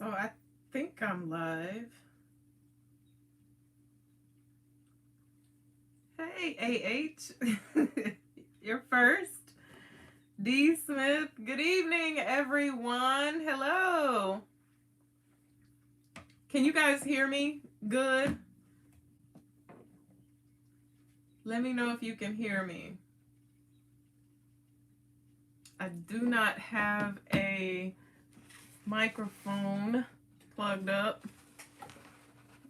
So I think I'm live. Hey, AH. You're first. D Smith. Good evening, everyone. Hello. Can you guys hear me? Good. Let me know if you can hear me. I do not have a microphone plugged up.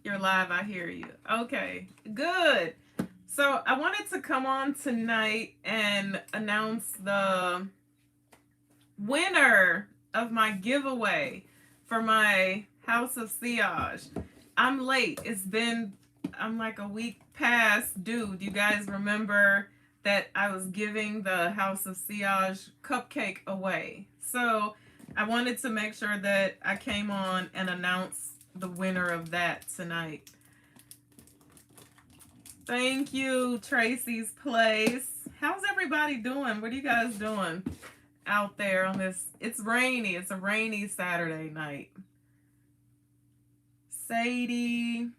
You're live, I hear you. Okay, good. So I wanted to come on tonight and announce the winner of my giveaway for my House of Sillage. I'm late. I'm like a week past due. Do you guys remember that I was giving the House of Sillage cupcake away? So I wanted to make sure that I came on and announced the winner of that tonight. Thank you, Tracy's Place. How's everybody doing? What are you guys doing out there on this? It's rainy. It's a rainy Saturday night. Sadie,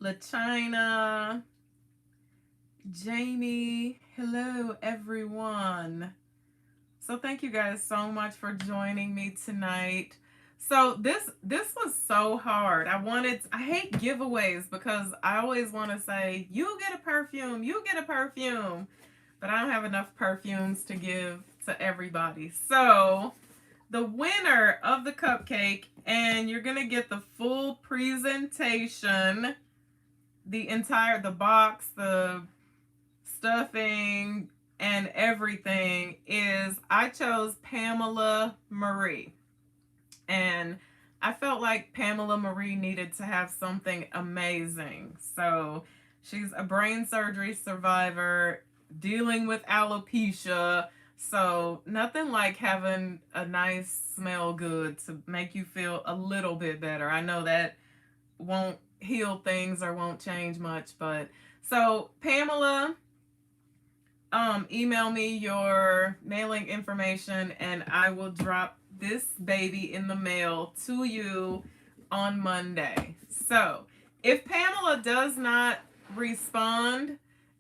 LaChina, Jamie. Hello, everyone. So thank you guys so much for joining me tonight. So this was so hard. I hate giveaways because I always want to say, you get a perfume, you get a perfume. But I don't have enough perfumes to give to everybody. So the winner of the cupcake, and you're going to get the full presentation, the box, the stuffing, and everything is, I chose Pamela Marie. And I felt like Pamela Marie needed to have something amazing. So she's a brain surgery survivor dealing with alopecia. So nothing like having a nice smell good to make you feel a little bit better. I know that won't heal things or won't change much, but so Pamela, email me your mailing information and I will drop this baby in the mail to you on Monday. So if Pamela does not respond,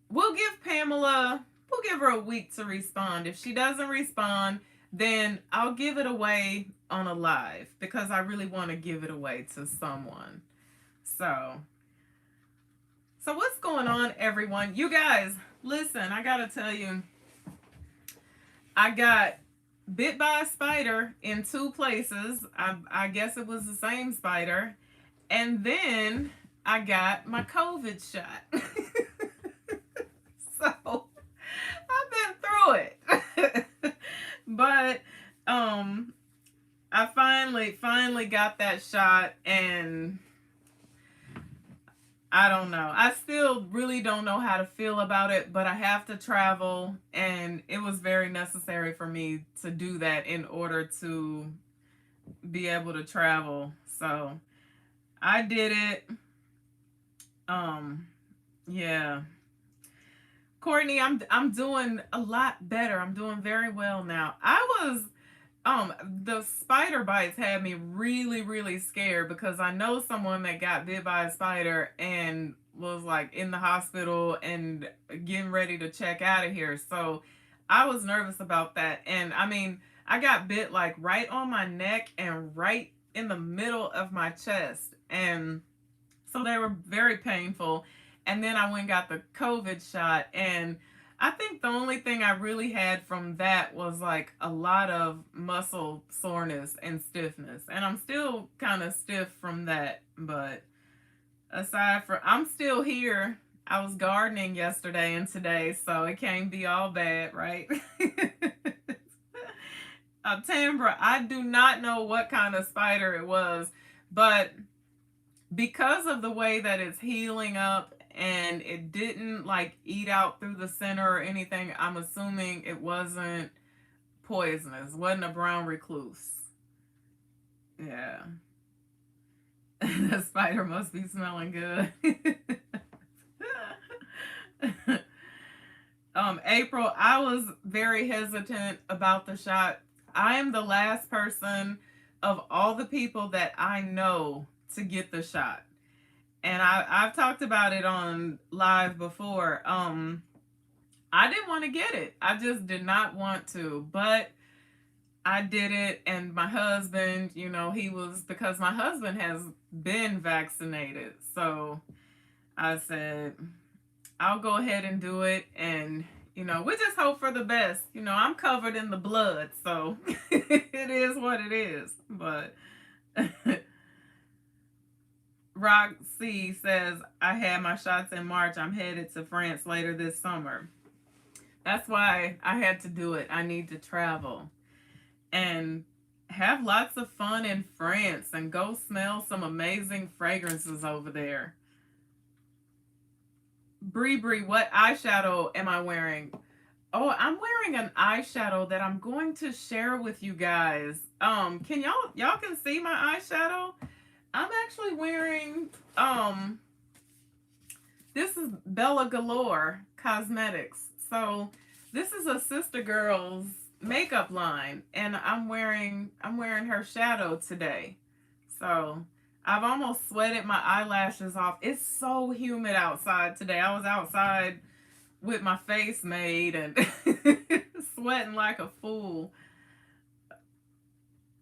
we'll give her a week to respond. If she doesn't respond, then I'll give it away on a live because I really want to give it away to someone. So what's going on, everyone? You guys, listen, I gotta tell you, I got bit by a spider in 2 places. I guess it was the same spider. And then I got my COVID shot. So I've been through it. But I finally got that shot, and I don't know. I still really don't know how to feel about it, but I have to travel, and it was very necessary for me to do that in order to be able to travel. So I did it. Yeah. Courtney, I'm doing a lot better. I'm doing very well now. The spider bites had me really, really scared because I know someone that got bit by a spider and was like in the hospital and getting ready to check out of here. So I was nervous about that. And I mean, I got bit like right on my neck and right in the middle of my chest. And so they were very painful. And then I went and got the COVID shot, and I think the only thing I really had from that was like a lot of muscle soreness and stiffness. And I'm still kind of stiff from that. But I'm still here. I was gardening yesterday and today, so it can't be all bad, right? Tambra, I do not know what kind of spider it was, but because of the way that it's healing up and it didn't like eat out through the center or anything, I'm assuming it wasn't poisonous. Wasn't a brown recluse. Yeah. The spider must be smelling good. April, I was very hesitant about the shot. I am the last person of all the people that I know to get the shot. And I've talked about it on live before. I didn't want to get it. I just did not want to, but I did it. And my husband, you know, he was, because my husband has been vaccinated. So I said, I'll go ahead and do it. And, you know, we just hope for the best. You know, I'm covered in the blood. So it is what it is. But Roxy says, I had my shots in March. I'm headed to France later this summer. That's why I had to do it. I need to travel and have lots of fun in France and go smell some amazing fragrances over there. Bree, what eyeshadow am I wearing? Oh, I'm wearing an eyeshadow that I'm going to share with you guys. Can y'all can see my eyeshadow? I'm actually wearing this is Bella Galore Cosmetics. So this is a Sister Girls makeup line, and I'm wearing her shadow today. So I've almost sweated my eyelashes off. It's so humid outside today. I was outside with my face made and sweating like a fool.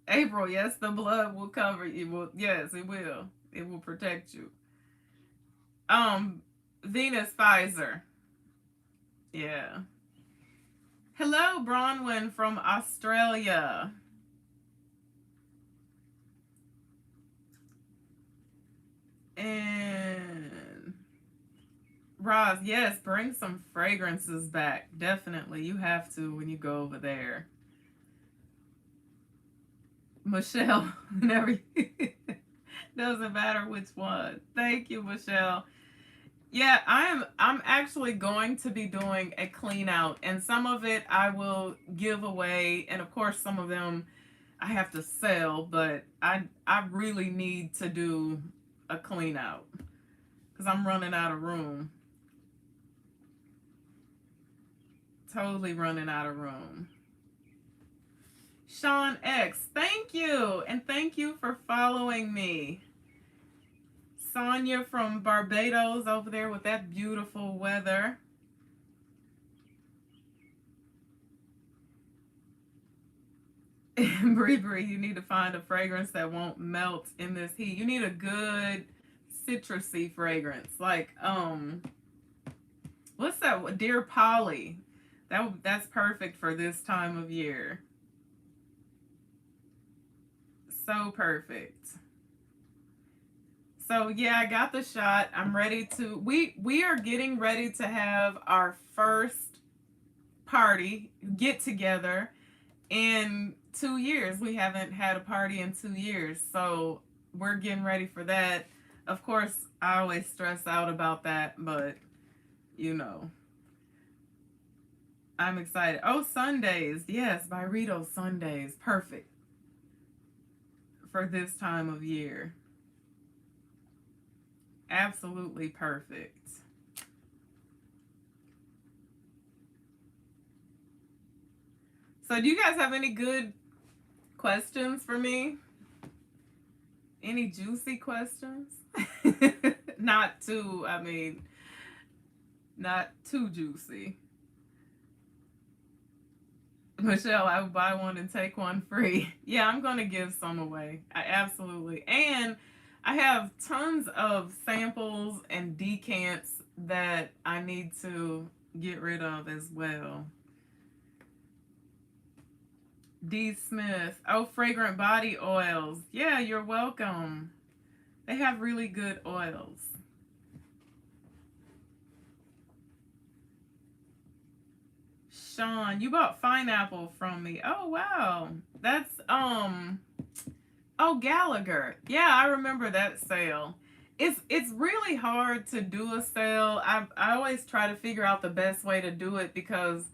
April, yes, the blood will cover you. Well, yes, it will. It will protect you. Venus Pfizer. Yeah. Hello, Bronwyn from Australia. And Roz, yes, bring some fragrances back. Definitely. You have to when you go over there. Michelle, never doesn't matter which one. Thank you, Michelle. Yeah, I'm actually going to be doing a clean out, and some of it I will give away, and of course some of them I have to sell, but I really need to do a clean out because I'm running out of room. Totally running out of room. Sean X, thank you, and thank you for following me. Sonia from Barbados over there with that beautiful weather. Bree, you need to find a fragrance that won't melt in this heat. You need a good citrusy fragrance, like what's that? Dear Polly. That's perfect for this time of year. So perfect. So yeah, I got the shot. I'm ready to. We are getting ready to have our first party get together in 2 years. We haven't had a party in 2 years, so we're getting ready for that. Of course, I always stress out about that, but you know, I'm excited. Oh, Sundays, yes, Byredo Sundays, perfect for this time of year. Absolutely perfect. So do you guys have any good questions for me? Any juicy questions? Not too, I mean, not too juicy. Michelle, I would buy one and take one free. Yeah, I'm going to give some away. I absolutely. And I have tons of samples and decants that I need to get rid of as well. D. Smith. Oh, fragrant body oils. Yeah, you're welcome. They have really good oils. Sean, you bought pineapple from me. Oh, wow. That's, oh, Gallagher. Yeah, I remember that sale. It's really hard to do a sale. I always try to figure out the best way to do it because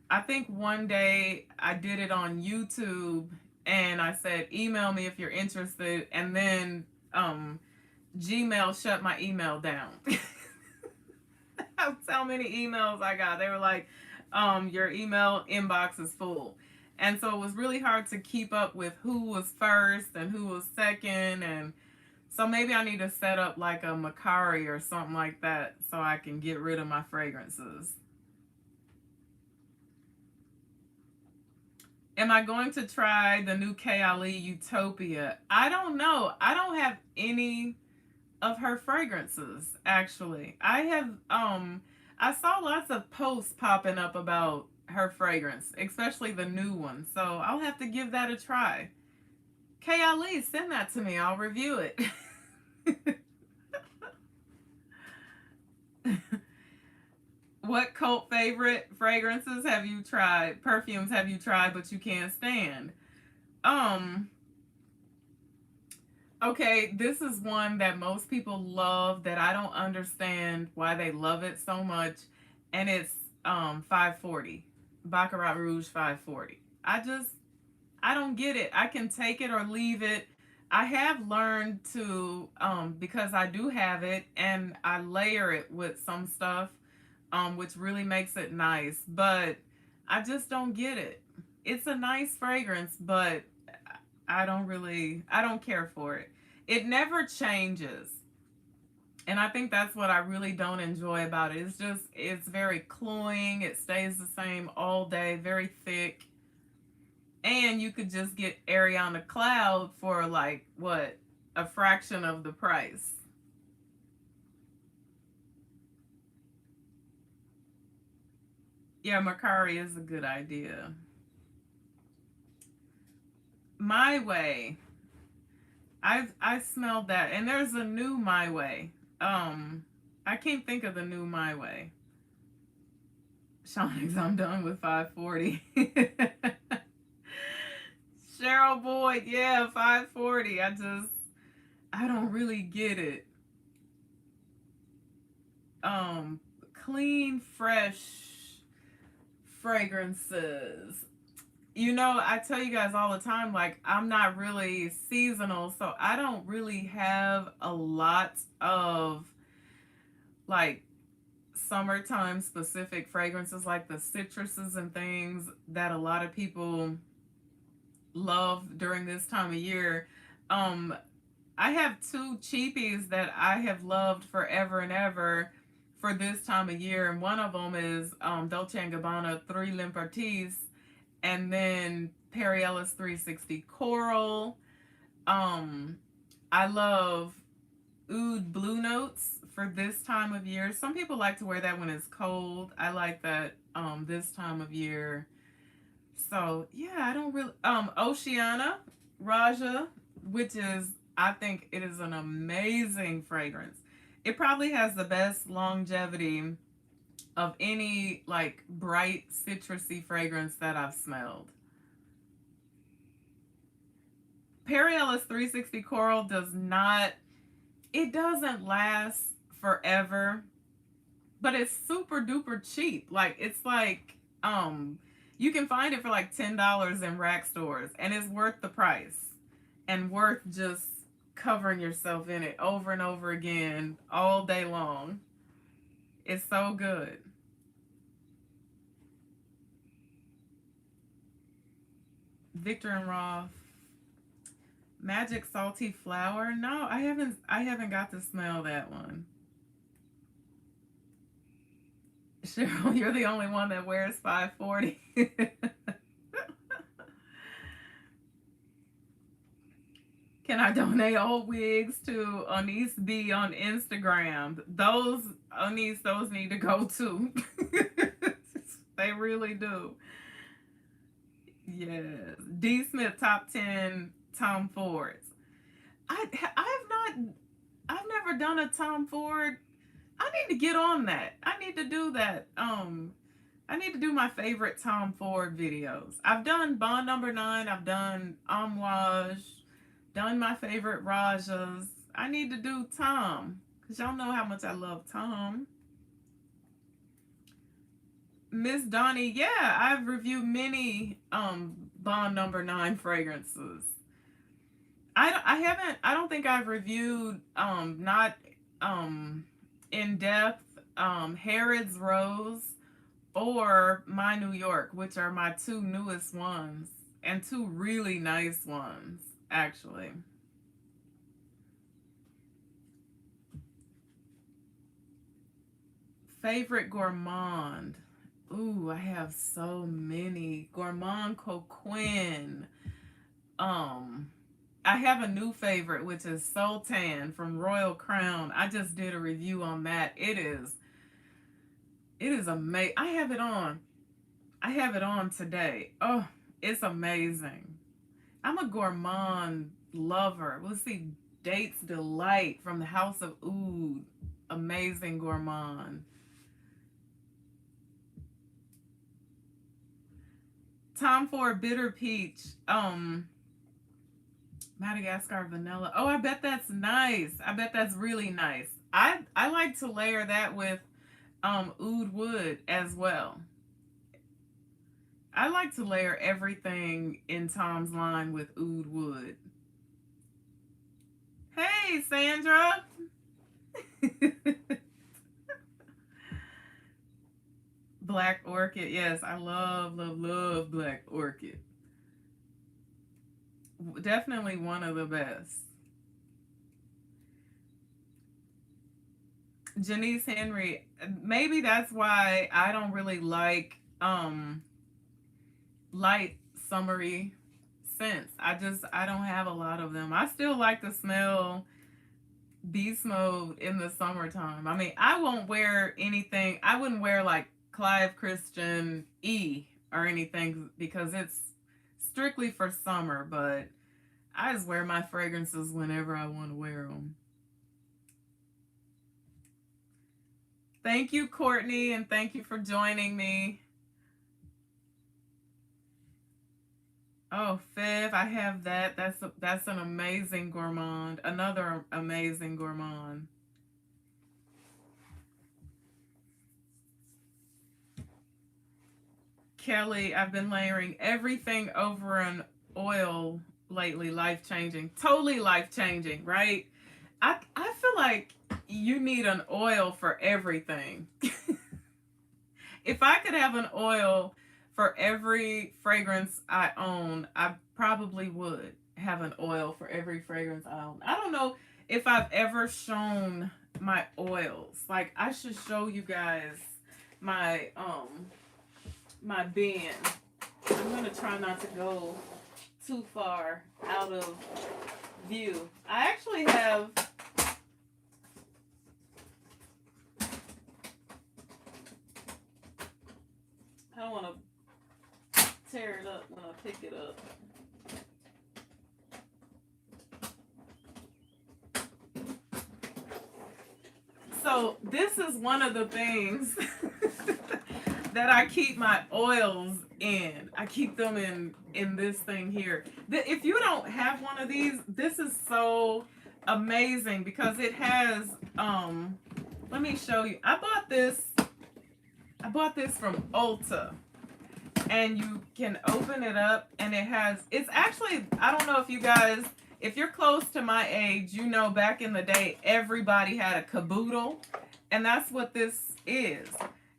I think one day I did it on YouTube and I said, email me if you're interested. And then Gmail shut my email down. That's how many emails I got. They were like, your email inbox is full. And so it was really hard to keep up with who was first and who was second. And so maybe I need to set up like a Macari or something like that so I can get rid of my fragrances. Am I going to try the new Kayali Utopia? I don't know. I don't have any of her fragrances actually. I saw lots of posts popping up about her fragrance, especially the new one. So I'll have to give that a try. Kayali, send that to me. I'll review it. What cult favorite fragrances have you tried? Perfumes have you tried but you can't stand? Um, okay, this is one that most people love that I don't understand why they love it so much, and it's 540. Baccarat Rouge 540. I don't get it. I can take it or leave it. I have learned to because I do have it and I layer it with some stuff which really makes it nice, but I just don't get it. It's a nice fragrance, but I don't care for it. It never changes. And I think that's what I really don't enjoy about it. It's very cloying. It stays the same all day, very thick. And you could just get Ariana Cloud for like what? A fraction of the price. Yeah, Macari is a good idea. My Way. I smelled that. And there's a new My Way. I can't think of the new My Way. Shonix, I'm done with 540. Cheryl Boyd, yeah, 540. I don't really get it. Um, Clean, fresh fragrances. You know, I tell you guys all the time, like, I'm not really seasonal, so I don't really have a lot of like summertime specific fragrances like the citruses and things that a lot of people love during this time of year. Um, I have two cheapies that I have loved forever and ever for this time of year, and one of them is Dolce and Gabbana Three Limpartis, and then Perry Ellis 360 Coral. Um, I love Oud Blue Notes for this time of year. Some people like to wear that when it's cold. I like that this time of year. So yeah, I don't really Oceana Raja, which is I think it is an amazing fragrance. It probably has the best longevity of any like bright citrusy fragrance that I've smelled. Perry Ellis 360 Coral does not, it doesn't last forever, but it's super duper cheap. Like it's like you can find it for like $10 in rack stores and it's worth the price and worth just covering yourself in it over and over again all day long. It's so good. Victor and Roth Magic Salty Flower. No, I haven't got to smell that one. Cheryl, you're the only one that wears 540. Can I donate old wigs to Anise B on Instagram? Those Anise, those need to go too. They really do. Yes. D Smith top 10 Tom Fords. I've not I've never done a Tom Ford. I need to get on that. I need to do that. I need to do my favorite Tom Ford videos. I've done Bond Number 9, I've done Amouage, done my favorite Rajas. I need to do Tom. Cause y'all know how much I love Tom. Miss Donnie, yeah, I've reviewed many Bond Number 9 fragrances. I haven't I don't think I've reviewed not in depth Harrod's Rose or My New York, which are my two newest ones and two really nice ones, actually. Favorite Gourmand. Ooh, I have so many. Gourmand Coquin. Um, I have a new favorite, which is Sultan from Royal Crown. I just did a review on that. It is amazing. I have it on. I have it on today. Oh, it's amazing. I'm a gourmand lover. Let's see. Dates Delight from the House of Oud. Amazing gourmand. Tom Ford Bitter Peach. Madagascar Vanilla. Oh, I bet that's nice. I bet that's really nice. I like to layer that with oud wood as well. I like to layer everything in Tom's line with oud wood. Hey, Sandra. Black Orchid. Yes, I love, love, love Black Orchid. Definitely one of the best. Janice Henry. Maybe that's why I don't really like light summery scents. I don't have a lot of them. I still like to smell beast mode in the summertime. I mean, I won't wear anything. I wouldn't wear like Clive Christian E or anything because it's strictly for summer, but I just wear my fragrances whenever I want to wear them. Thank you, Courtney, and thank you for joining me. Oh, Fev, I have that. That's an amazing gourmand. Another amazing gourmand. Kelly, I've been layering everything over an oil lately, life changing. Totally life changing, right? I feel like you need an oil for everything. If I could have an oil for every fragrance I own, I probably would have an oil for every fragrance I own. I don't know if I've ever shown my oils. Like I should show you guys my bin. I'm gonna try not to go too far out of view. I actually have I don't want to tear it up when I pick it up. So this is one of the things that I keep my oils in. I keep them in this thing here. If you don't have one of these, this is so amazing because it has let me show you. I bought this from Ulta, and you can open it up and it's actually, I don't know if you guys, if you're close to my age, you know back in the day everybody had a caboodle, and that's what this is.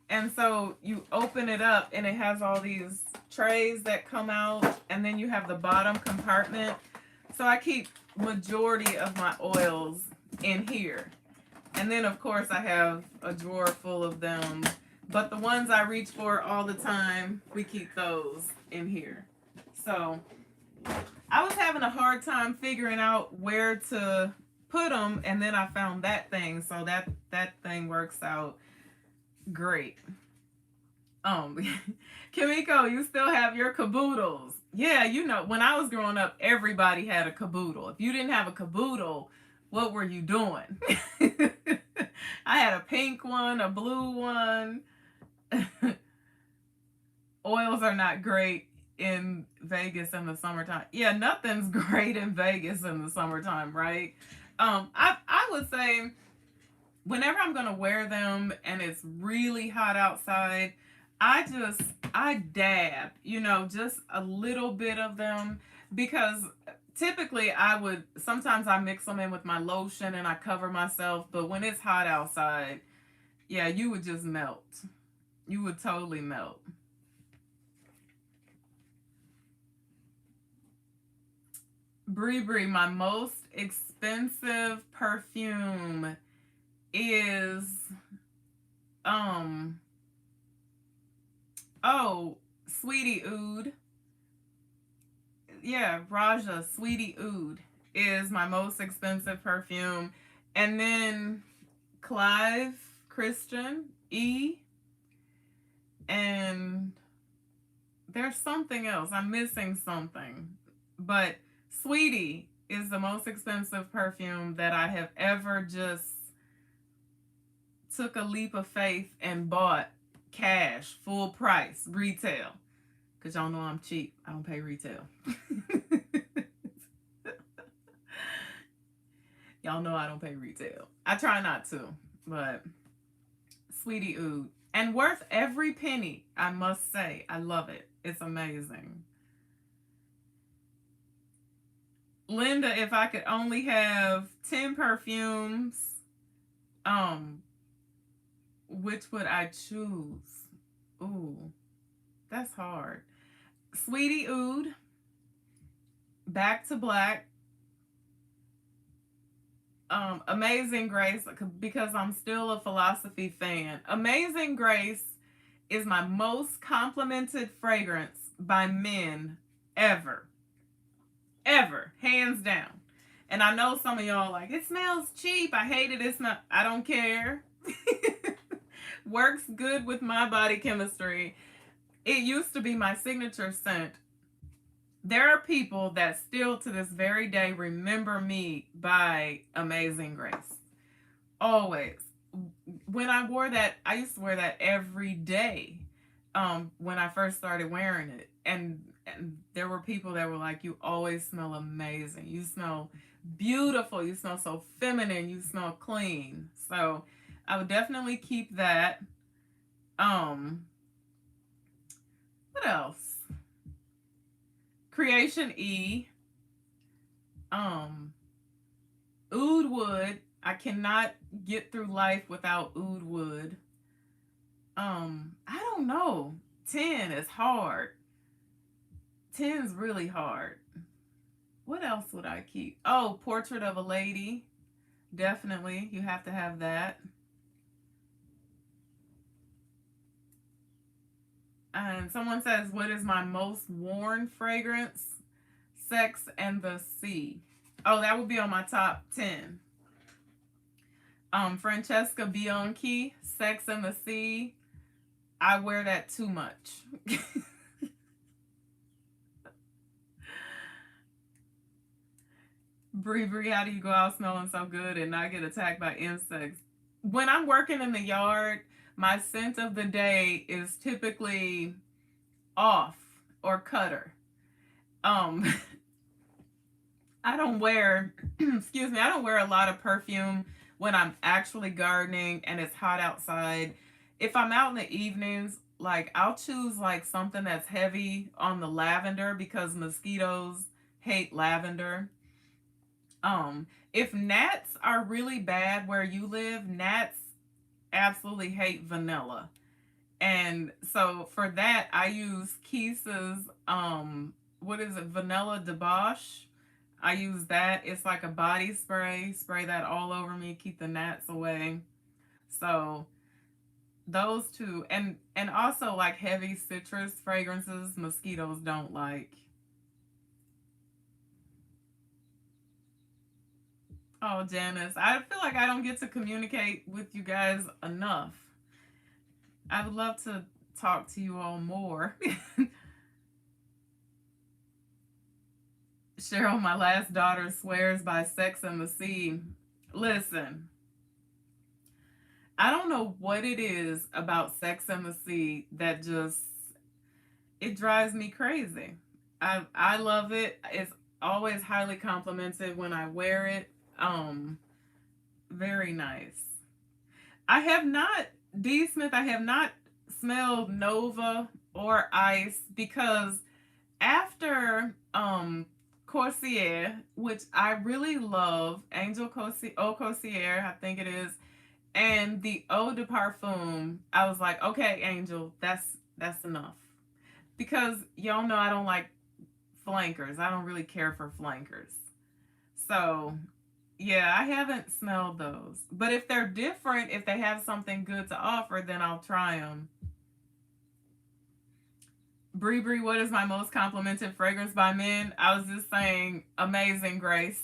And so you open it up and it has all these trays that come out, and then you have the bottom compartment. So I keep majority of my oils in here. And then of course I have a drawer full of them. But the ones I reach for all the time, we keep those in here. So I was having a hard time figuring out where to put them, and then I found that thing. So that thing works out great. Um, Kimiko, you still have your caboodles. Yeah, when I was growing up, everybody had a caboodle. If you didn't have a caboodle, what were you doing? I had a pink one, a blue one. Oils are not great in Vegas in the summertime. Yeah, nothing's great in Vegas in the summertime, right? I would say whenever I'm gonna wear them and it's really hot outside, I dab, just a little bit of them, because typically sometimes I mix them in with my lotion and I cover myself, but when it's hot outside, yeah, you would just melt. You would totally melt. Brie, my most expensive perfume is um oh, Sweetie Oud. Yeah, Raja Sweetie Oud is my most expensive perfume. And then Clive Christian E, and there's something else. I'm missing something. But Sweetie is the most expensive perfume that I have ever just took a leap of faith and bought cash, full price, retail. Because y'all know I'm cheap. I don't pay retail. Y'all know I don't pay retail. I try not to, but Sweetie Oud. And worth every penny, I must say. I love it. It's amazing. Linda, if I could only have 10 perfumes, um, which would I choose? Ooh, that's hard. Sweetie Oud, Back to Black, Amazing Grace, because I'm still a philosophy fan. Amazing Grace is my most complimented fragrance by men ever. Ever. Hands down. And I know some of y'all like, it smells cheap. I hate it. It's not, I don't care. Works good with my body chemistry. It used to be my signature scent. There are people that still to this very day remember me by Amazing Grace. Always. When I wore that, I used to wear that every day when I first started wearing it. And there were people that were like, you always smell amazing. You smell beautiful. You smell so feminine. You smell clean. So I would definitely keep that. Um, what else? Creation E. Um, Oud Wood. I cannot get through life without Oud Wood. I don't know. 10 is hard. 10 is really hard. What else would I keep? Oh, Portrait of a Lady. Definitely. You have to have that. And someone says, what is my most worn fragrance? Sex and the Sea. Oh, that would be on my top 10. Francesca Bianchi, Sex and the Sea. I wear that too much. Brie, how do you go out smelling so good and not get attacked by insects? When I'm working in the yard, my scent of the day is typically off or cutter. Um, I don't wear, excuse me, I don't wear a lot of perfume when I'm actually gardening and it's hot outside. If I'm out in the evenings, like I'll choose like something that's heavy on the lavender because mosquitoes hate lavender. If gnats are really bad where you live, gnats absolutely hate vanilla. And so for that, I use Keis's, what is it, Vanilla Debauche. I use that. It's like a body spray. Spray that all over me, keep the gnats away. So those two, and also like heavy citrus fragrances, mosquitoes don't like. Oh, Janice, I feel like I don't get to communicate with you guys enough. I would love to talk to you all more. Cheryl, my last daughter swears by Sex and the Sea. Listen, I don't know what it is about Sex and the Sea that just it drives me crazy. I love it. It's always highly complimented when I wear it. Very nice. I have not D Smith. I have not smelled Nova or Ice because after Corsair, which I really love, Angel Corsair, I think it is. And the eau de parfum, I was like, okay, Angel, that's enough. Because y'all know I don't like flankers. I don't really care for flankers. So yeah, I haven't smelled those. But if they're different, if they have something good to offer, then I'll try them. Bree Bree, what is my most complimented fragrance by men? I was just saying, Amazing Grace.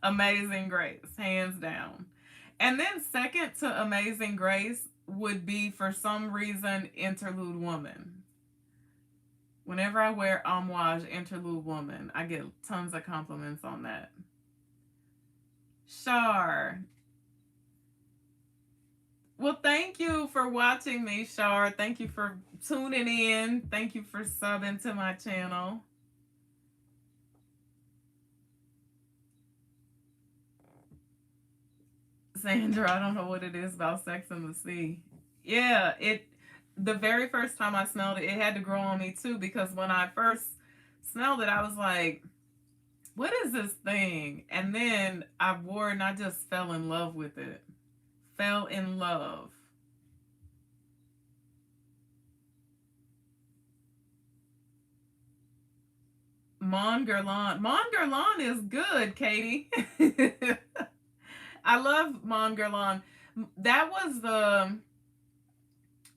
Amazing Grace, hands down. And then second to Amazing Grace would be, for some reason, Interlude Woman. Whenever I wear Homage Interlude Woman, I get tons of compliments on that. Shar. Well, thank you for watching me, Shar. Thank you for tuning in. Thank you for subbing to my channel. Sandra, I don't know what it is about Sex and the Sea. Yeah, the very first time I smelled it, it had to grow on me too, because when I first smelled it, I was like, what is this thing? And then I wore it and I just fell in love with it. Fell in love. Mon Guerlain. Mon Guerlain is good, Katie. I love Mon Guerlain. That was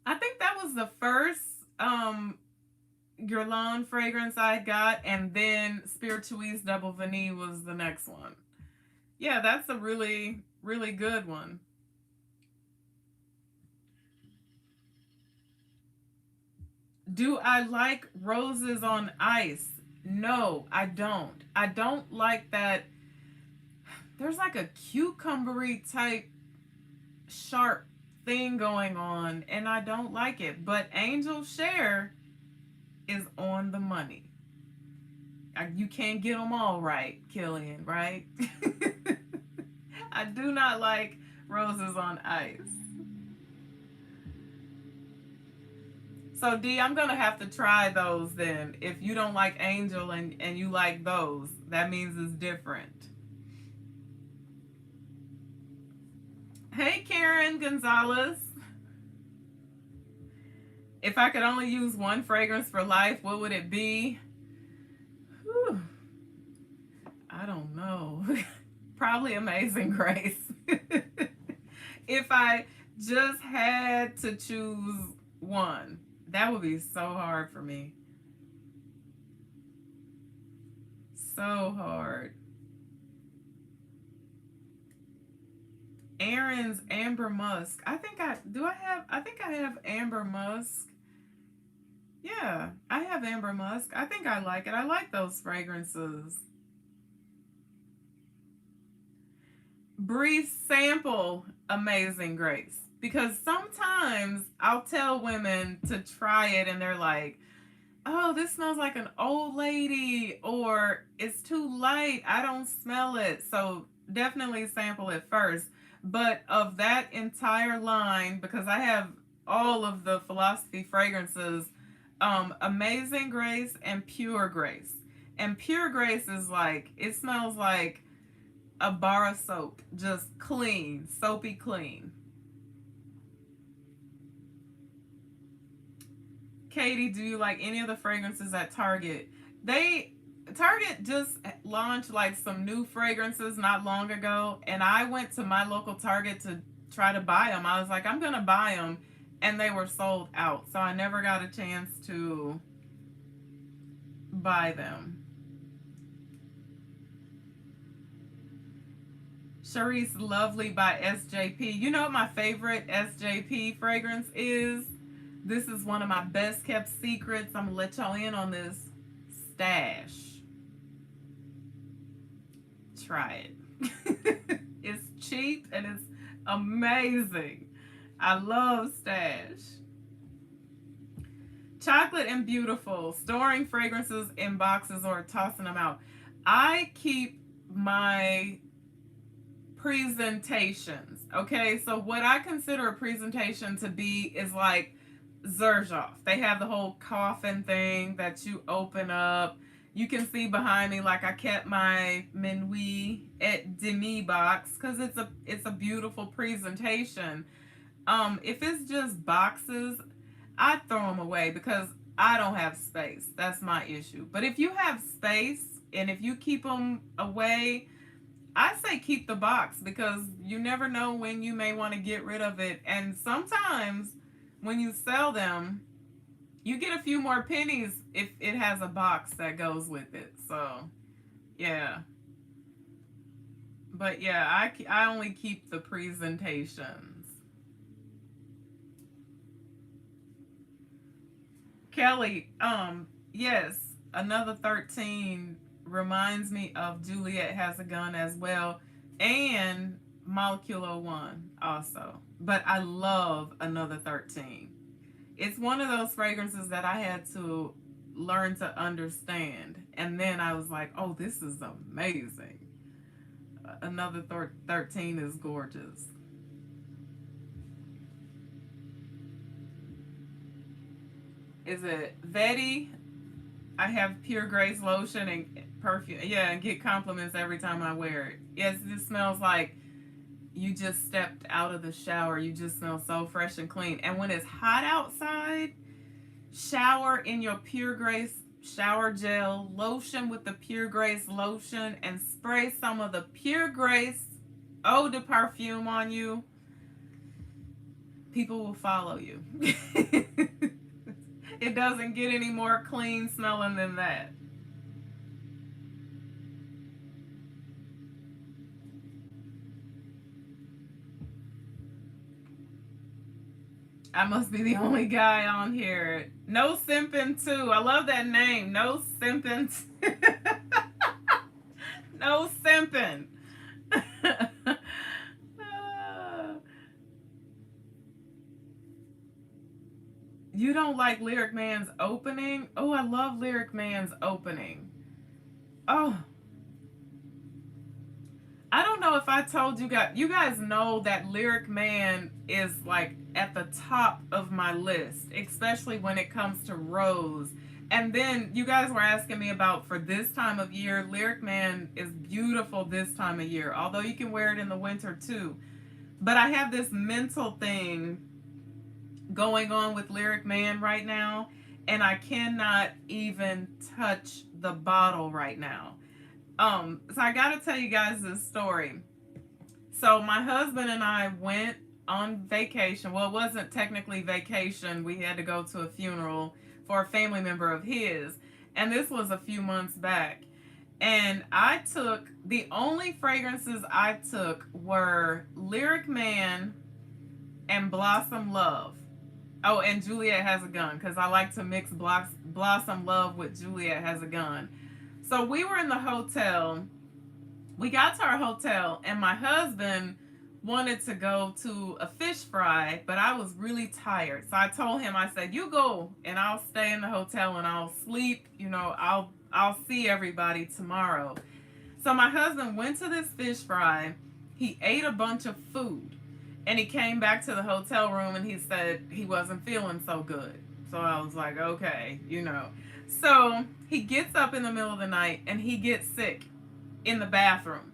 I think that was the first Guerlain fragrance I got, and then Spirituise Double Vanille was the next one. Yeah, that's a really, really good one. Do I like roses on ice? No, I don't. I don't like that. There's like a cucumbery type sharp thing going on, and I don't like it. But Angel Share is on the money. You can't get them all right, Killian, right? I do not like roses on ice. So D, I'm gonna have to try those then. If you don't like Angel and you like those, that means it's different. Hey Karen Gonzalez. If I could only use one fragrance for life, what would it be? Whew. I don't know. Probably Amazing Grace. If I just had to choose one, that would be so hard for me. So hard. Aaron's Amber Musk. I think I have Amber Musk. Yeah, I have Amber Musk. I think I like it. I like those fragrances. Brief sample Amazing Grace. Because sometimes I'll tell women to try it and they're like, oh, this smells like an old lady, or it's too light. I don't smell it. So definitely sample it first. But of that entire line, because I have all of the Philosophy fragrances, Amazing Grace and Pure Grace. And Pure Grace is like, it smells like a bar of soap, just clean, soapy clean. Katie, do you like any of the fragrances at Target? Target just launched like some new fragrances not long ago, and I went to my local Target to try to buy them. I was like, I'm gonna buy them, and they were sold out, so I never got a chance to buy them. Charisse Lovely by SJP. You know what my favorite SJP fragrance is? This is one of my best kept secrets. I'm gonna let y'all in on this. Stash. Try it. It's cheap and it's amazing. I love Stash. Chocolate and Beautiful. Storing fragrances in boxes or tossing them out. I keep my presentations. Okay, so what I consider a presentation to be is like Xerjoff. They have the whole coffin thing that you open up You can see behind me, like I kept my Minuit et Demi box because it's a beautiful presentation. If it's just boxes, I throw them away because I don't have space. That's my issue. But if you have space and if you keep them away, I say keep the box because you never know when you may want to get rid of it. And sometimes when you sell them, you get a few more pennies if it has a box that goes with it. So, yeah. But yeah, I only keep the presentations. Kelly, yes, another 13 reminds me of Juliet Has a Gun as well, and Molecular One also. But I love another 13. It's one of those fragrances that I had to learn to understand. And then I was like, oh, this is amazing. Another 13 is gorgeous. Is it Vetti? I have Pure Grace lotion and perfume. Yeah, and get compliments every time I wear it. Yes, this smells like you just stepped out of the shower. You just smell so fresh and clean. And when it's hot outside, shower in your Pure Grace shower gel, lotion with the Pure Grace lotion, and spray some of the Pure Grace eau de perfume on you. People will follow you. It doesn't get any more clean smelling than that. I must be the only guy on here. No simping too. I love that name. No simping. No simping. You don't like Lyric Man's opening? Oh, I love Lyric Man's opening. Oh, I don't know if I told you guys. You guys know that Lyric Man is like at the top of my list, especially when it comes to rose. And then you guys were asking me about for this time of year. Lyric Man is beautiful this time of year, although you can wear it in the winter too. But I have this mental thing going on with Lyric Man right now, and I cannot even touch the bottle right now. So I gotta tell you guys this story. So my husband and I went on vacation. Well, it wasn't technically vacation. We had to go to a funeral for a family member of his, and this was a few months back. And I took the only fragrances I took were Lyric Man and Blossom Love. Oh, and Juliet Has a Gun, because I like to mix Blossom Love with Juliet Has a Gun. So we were in the hotel. We got to our hotel, and my husband wanted to go to a fish fry, but I was really tired. So I told him, I said, "You go, and I'll stay in the hotel and I'll sleep. I'll see everybody tomorrow." So my husband went to this fish fry. He ate a bunch of food, and he came back to the hotel room and he said he wasn't feeling so good. So I was like, okay. So he gets up in the middle of the night and he gets sick in the bathroom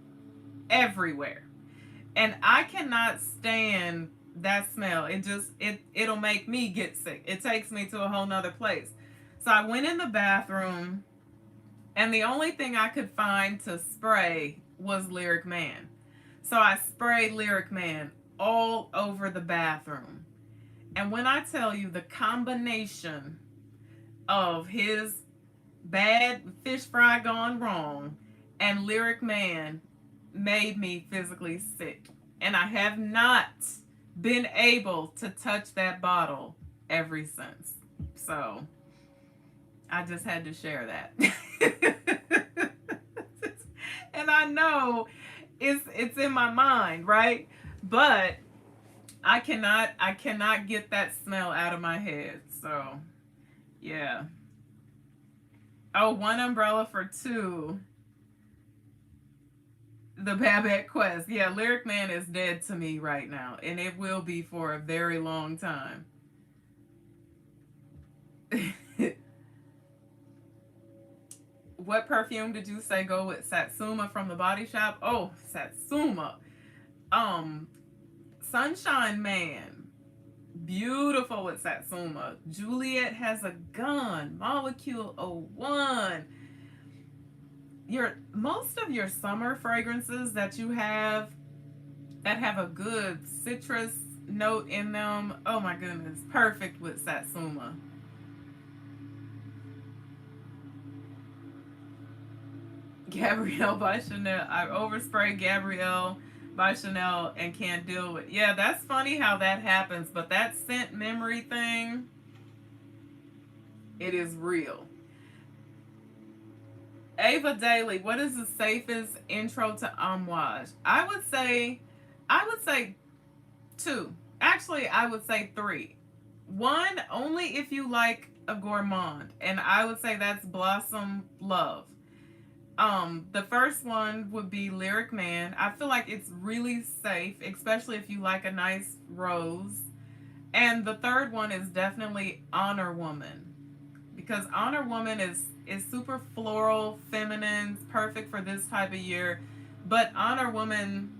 everywhere. And I cannot stand that smell. It'll make me get sick. It takes me to a whole nother place. So I went in the bathroom and the only thing I could find to spray was Lyric Man. So I sprayed Lyric Man all over the bathroom. And when I tell you the combination of his bad fish fry gone wrong and Lyric Man made me physically sick. And I have not been able to touch that bottle ever since. So I just had to share that. And I know it's in my mind, right? But I cannot get that smell out of my head. So yeah. Oh, one umbrella for two. The Babette Quest. Yeah, Lyric Man is dead to me right now, and it will be for a very long time. What perfume did you say go with Satsuma from the Body Shop? Oh, Satsuma. Um, Sunshine Man. Beautiful with Satsuma. Juliet Has a Gun. Molecule 01. Your most of your summer fragrances that you have that have a good citrus note in them. Oh my goodness, perfect with Satsuma. Gabrielle by Chanel. I overspray Gabrielle by Chanel and can't deal with. Yeah, that's funny how that happens, but that scent memory thing, it is real. Ava Daly, what is the safest intro to Amouage? I would say two. Actually, I would say three. One, only if you like a gourmand, and I would say that's Blossom Love. The first one would be Lyric Man. I feel like it's really safe, especially if you like a nice rose. And the third one is definitely Honor Woman, because Honor Woman is super floral, feminine, perfect for this type of year. But Honor Woman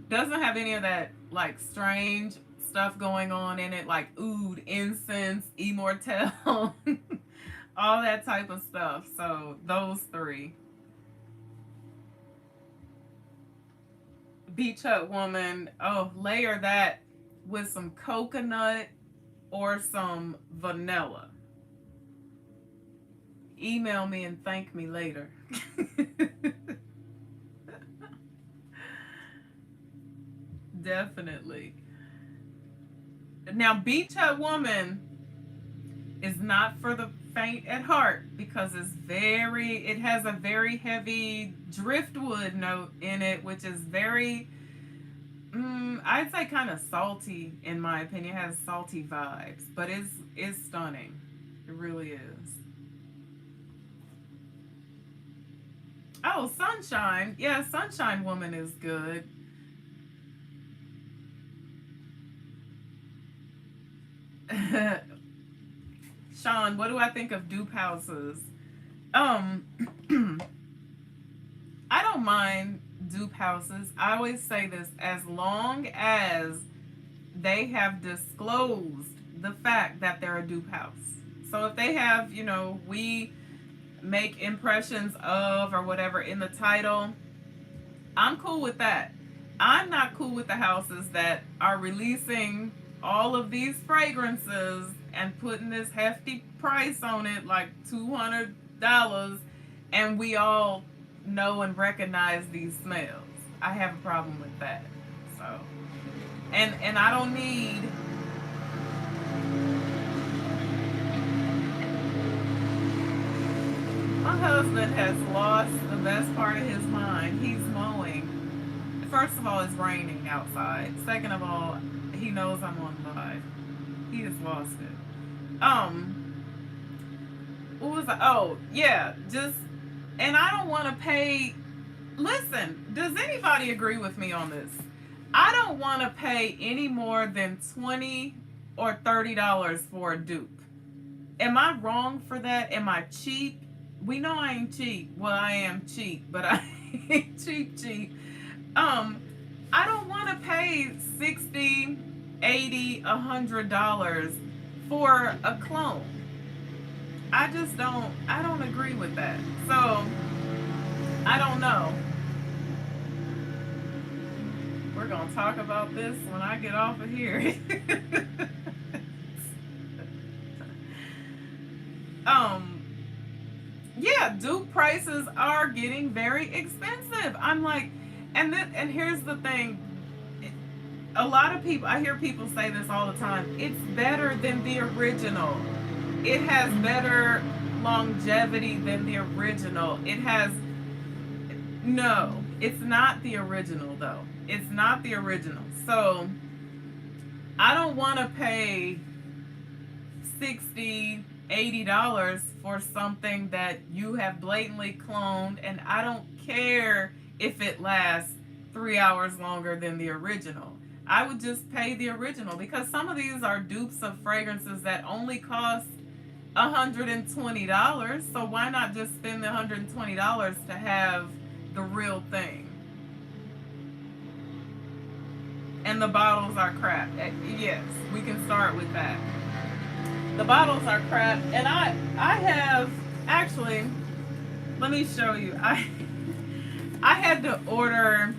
doesn't have any of that like strange stuff going on in it, like oud, incense, immortelle, all that type of stuff. So those three. Beach Hut Woman, oh, layer that with some coconut or some vanilla. Email me and thank me later. Definitely. Now, Beach Hut Woman is not for the faint at heart because it has a very heavy driftwood note in it, which is very, I'd say kind of salty in my opinion. It has salty vibes, but it's stunning. It really is. Oh, Sunshine. Yeah, Sunshine Woman is good. Sean, what do I think of dupe houses? Um, I don't mind dupe houses. I always say this, as long as they have disclosed the fact that they're a dupe house. So if they have, we make impressions of or whatever in the title, I'm cool with that. I'm not cool with the houses that are releasing all of these fragrances and putting this hefty price on it, like $200, and we all know and recognize these smells. I have a problem with that. So, and I don't need. My husband has lost the best part of his mind. He's mowing. First of all, it's raining outside. Second of all, he knows I'm on live. He has lost it. What was I? Oh, yeah, just, and I don't want to pay. Listen, does anybody agree with me on this? I don't want to pay any more than $20 or $30 for a dupe. Am I wrong for that? Am I cheap? We know I ain't cheap. Well, I am cheap, but I ain't cheap. Um, I don't want to pay 60, 80, $100 for a clone. I don't agree with that. So, I don't know. We're going to talk about this when I get off of here. um, yeah, dupe prices are getting very expensive. I'm like, and here's the thing. A lot of people, I hear people say this all the time. It's better than the original. It has better longevity than the original. It has, no, it's not the original though. It's not the original. So I don't want to pay 60, $80 for something that you have blatantly cloned, and I don't care if it lasts 3 hours longer than the original. I would just pay the original, because some of these are dupes of fragrances that only cost $120. So why not just spend the $120 to have the real thing? And the bottles are crap. Yes, we can start with that. The bottles are crap, and I have actually. Let me show you. I had to order.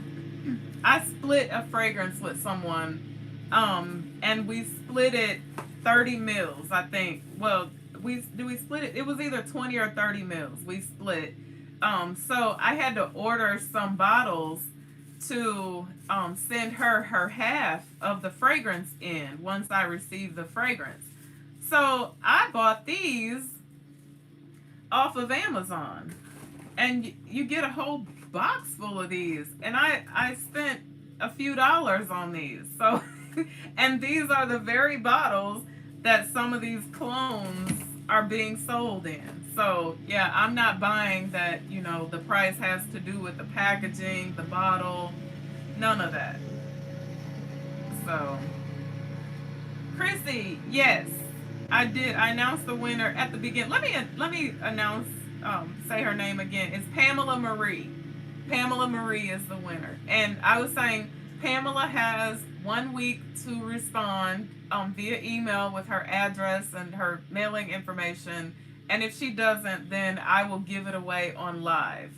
I split a fragrance with someone, and we split it 30 mils. I think. Well, we split it? It was either 20 or 30 mils. We split. So I had to order some bottles to send her half of the fragrance in once I received the fragrance. So I bought these off of Amazon, and you get a whole box full of these, and I spent a few dollars on these. So and these are the very bottles that some of these clones are being sold in. So yeah, I'm not buying that, the price has to do with the packaging, the bottle, none of that. So Chrissy, yes, I did. I announced the winner at the beginning. Let me announce, say her name again. It's Pamela Marie. Pamela Marie is the winner, and I was saying Pamela has 1 week to respond via email with her address and her mailing information. And if she doesn't, then I will give it away on live,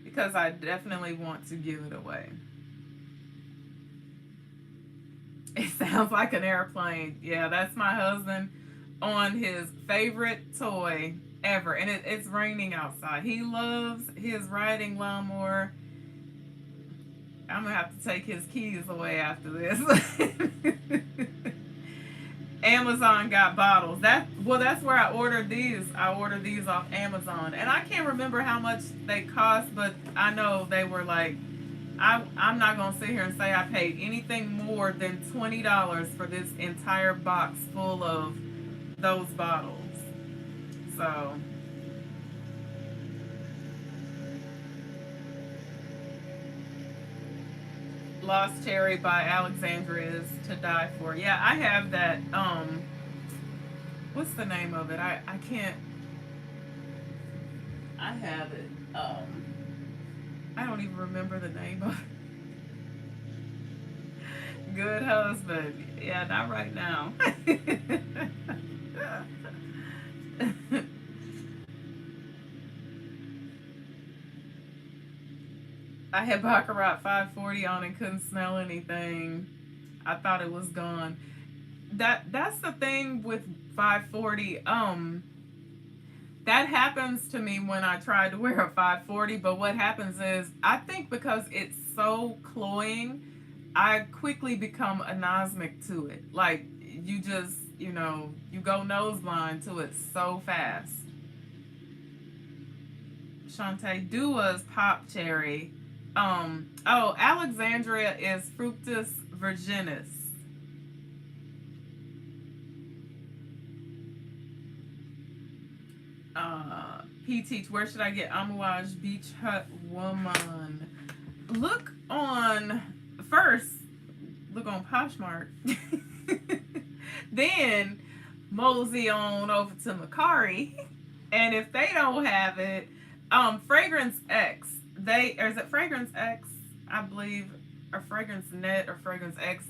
because I definitely want to give it away. It sounds like an airplane. Yeah, that's my husband on his favorite toy ever. And it's raining outside. He loves his riding lawnmower. I'm going to have to take his keys away after this. Amazon got bottles. That's where I ordered these. I ordered these off Amazon. And I can't remember how much they cost, but I know they were like, I'm not going to sit here and say I paid anything more than $20 for this entire box full of those bottles. So Lost Cherry by Alexandria is to die for. Yeah, I have that. What's the name of it? I can't. I have it. I don't even remember the name of it. Good husband. Yeah, not right now. I had Baccarat 540 on and couldn't smell anything. I thought it was gone. That's the thing with 540. That happens to me when I try to wear a 540, but what happens is I think because it's so cloying, I quickly become anosmic to it. Like you just, you go nose blind to it so fast. Shantae Dua's Pop Cherry. Alexandria is Fructus Virginis. He teach, where should I get Amouage Beach Hut Woman? Look on Poshmark. Then mosey on over to Macari. And if they don't have it, Fragrance X. Is it Fragrance X, I believe, or Fragrance Net or Fragrance X?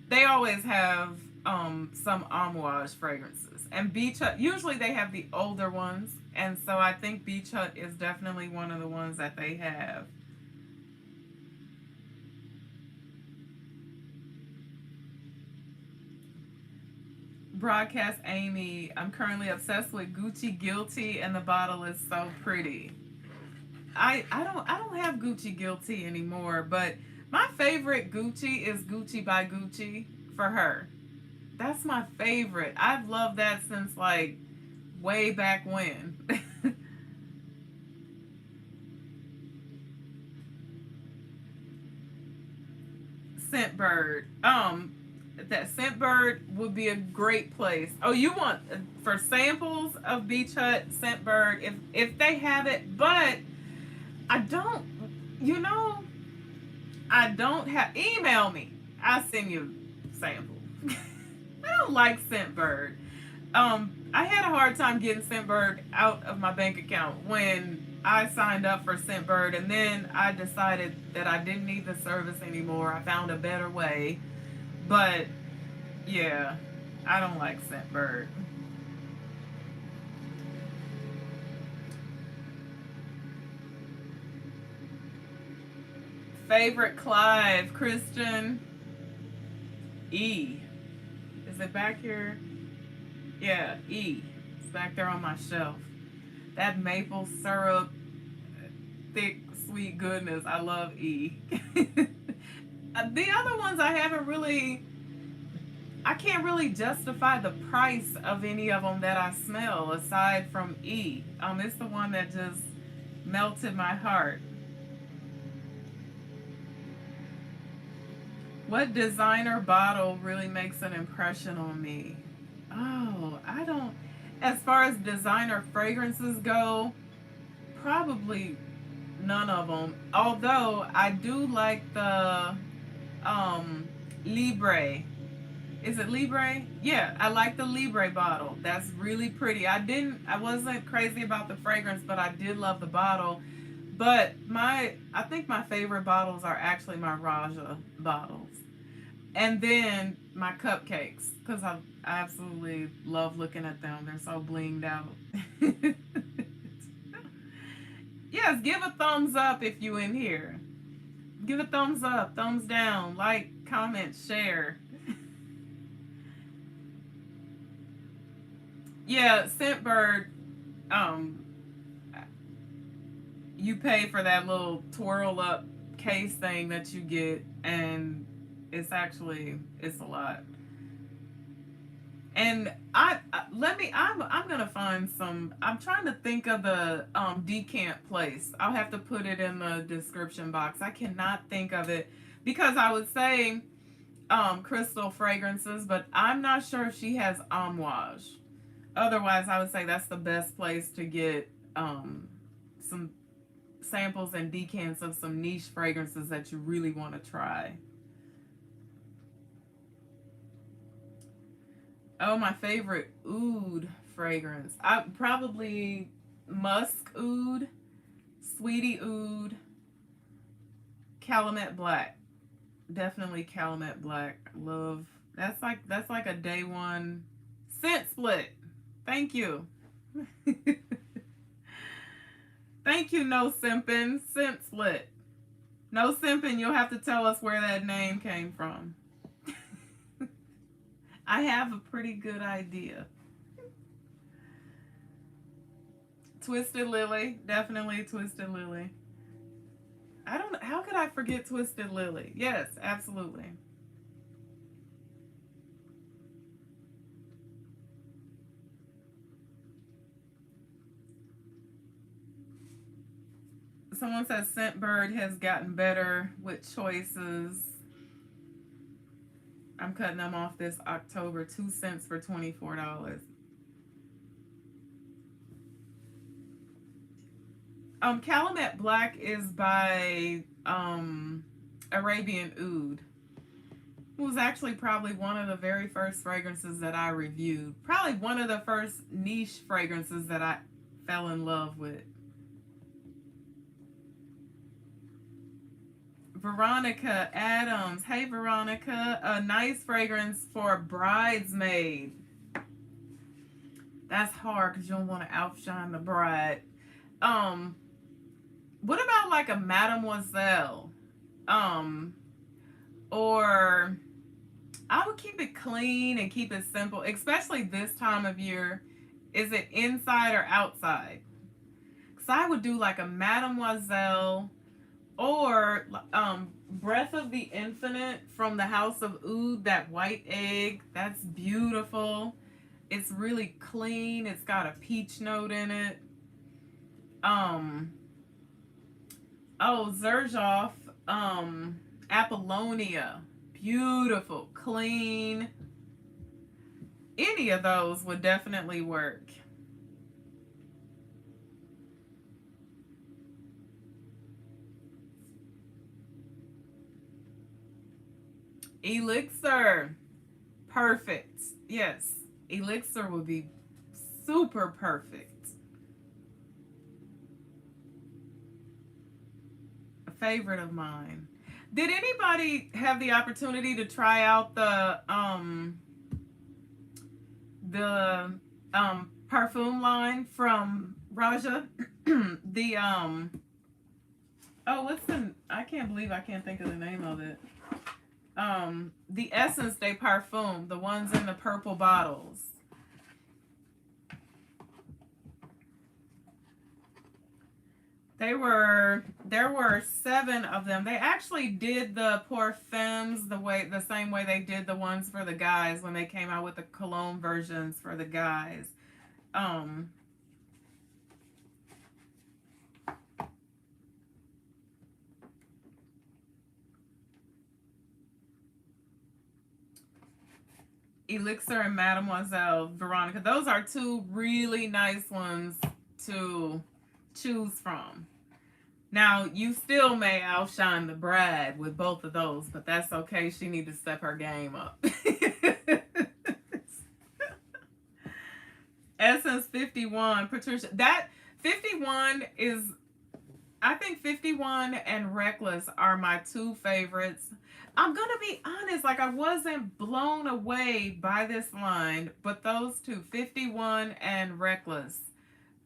They always have some Amouage fragrances. And Beach Hut, usually they have the older ones. And so I think Beach Hut is definitely one of the ones that they have. Broadcast Amy, I'm currently obsessed with Gucci Guilty, and the bottle is so pretty. I don't have Gucci Guilty anymore, but my favorite Gucci is Gucci by Gucci for her. That's my favorite. I've loved that since like way back when. Scentbird. That Scentbird would be a great place. Oh, you want for samples of Beach Hut Scentbird if they have it, but I don't. You know, I don't have. Email me. I'll send you a sample. But don't like Scentbird. I had a hard time getting Scentbird out of my bank account when I signed up for Scentbird, and then I decided that I didn't need the service anymore. I found a better way, but yeah, I don't like Scentbird. Favorite Clive Christian E. Is it back here? Yeah, E. It's back there on my shelf. That maple syrup, thick, sweet goodness. I love E. The other ones I haven't really, I can't really justify the price of any of them that I smell aside from E. It's the one that just melted my heart. What designer bottle really makes an impression on me? Oh, I don't. As far as designer fragrances go, probably none of them. Although I do like the um Libre. Is it Libre? Yeah, I like the Libre bottle. That's really pretty. I wasn't crazy about the fragrance, but I did love the bottle. But I think my favorite bottles are actually my Raja bottles. And then my cupcakes, because I absolutely love looking at them. They're so blinged out. Yes, give a thumbs up if you in here. Give a thumbs up, thumbs down, like, comment, share. Yeah, Scentbird, um, you pay for that little twirl up case thing that you get, and it's a lot. And I'm gonna find some. I'm trying to think of the decant place. I'll have to put it in the description box. I cannot think of it because I would say crystal fragrances, but I'm not sure if she has amouage. Otherwise, I would say that's the best place to get some samples and decants of some niche fragrances that you really want to try. Oh, my favorite oud fragrance. I probably musk oud, sweetie oud, calumet black. Definitely calumet black. Love. That's like a day one scent split. Thank you. Thank you, no simpin. Scent split. No simpin, you'll have to tell us where that name came from. I have a pretty good idea. Twisted Lily, definitely Twisted Lily. I don't. How could I forget Twisted Lily? Yes, absolutely. Someone says Scentbird has gotten better with choices. I'm cutting them off this October. 2 cents for $24. Calumet Black is by Arabian Oud. It was actually probably one of the very first fragrances that I reviewed. Probably one of the first niche fragrances that I fell in love with. Veronica Adams. Hey, Veronica. A nice fragrance for a bridesmaid. That's hard because you don't want to outshine the bride. Um, what about like a Mademoiselle? Um, or I would keep it clean and keep it simple, especially this time of year. Is it inside or outside? Because I would do like a Mademoiselle or Breath of the Infinite from the House of Oud, that white egg. That's beautiful. It's really clean. It's got a peach note in it. Um, oh, Zerjoff, Apollonia. Beautiful, clean. Any of those would definitely work. Elixir. Perfect. Yes, elixir would be super perfect. A favorite of mine. Did anybody have the opportunity to try out the Perfume line from Raja? the oh, what's the, I can't believe I can't think of the name of it. The Essence de Parfum, the ones in the purple bottles. There were 7 of them. They actually did the Parfums the same way they did the ones for the guys when they came out with the cologne versions for the guys. Um Elixir and Mademoiselle Veronica. Those are 2 really nice ones to choose from. Now, you still may outshine the bride with both of those, but that's okay. She need to step her game up. Essence 51, Patricia. That 51 is, I think 51 and Reckless are my 2 favorites. I'm going to be honest, like I wasn't blown away by this line, but those 2, 51 and Reckless,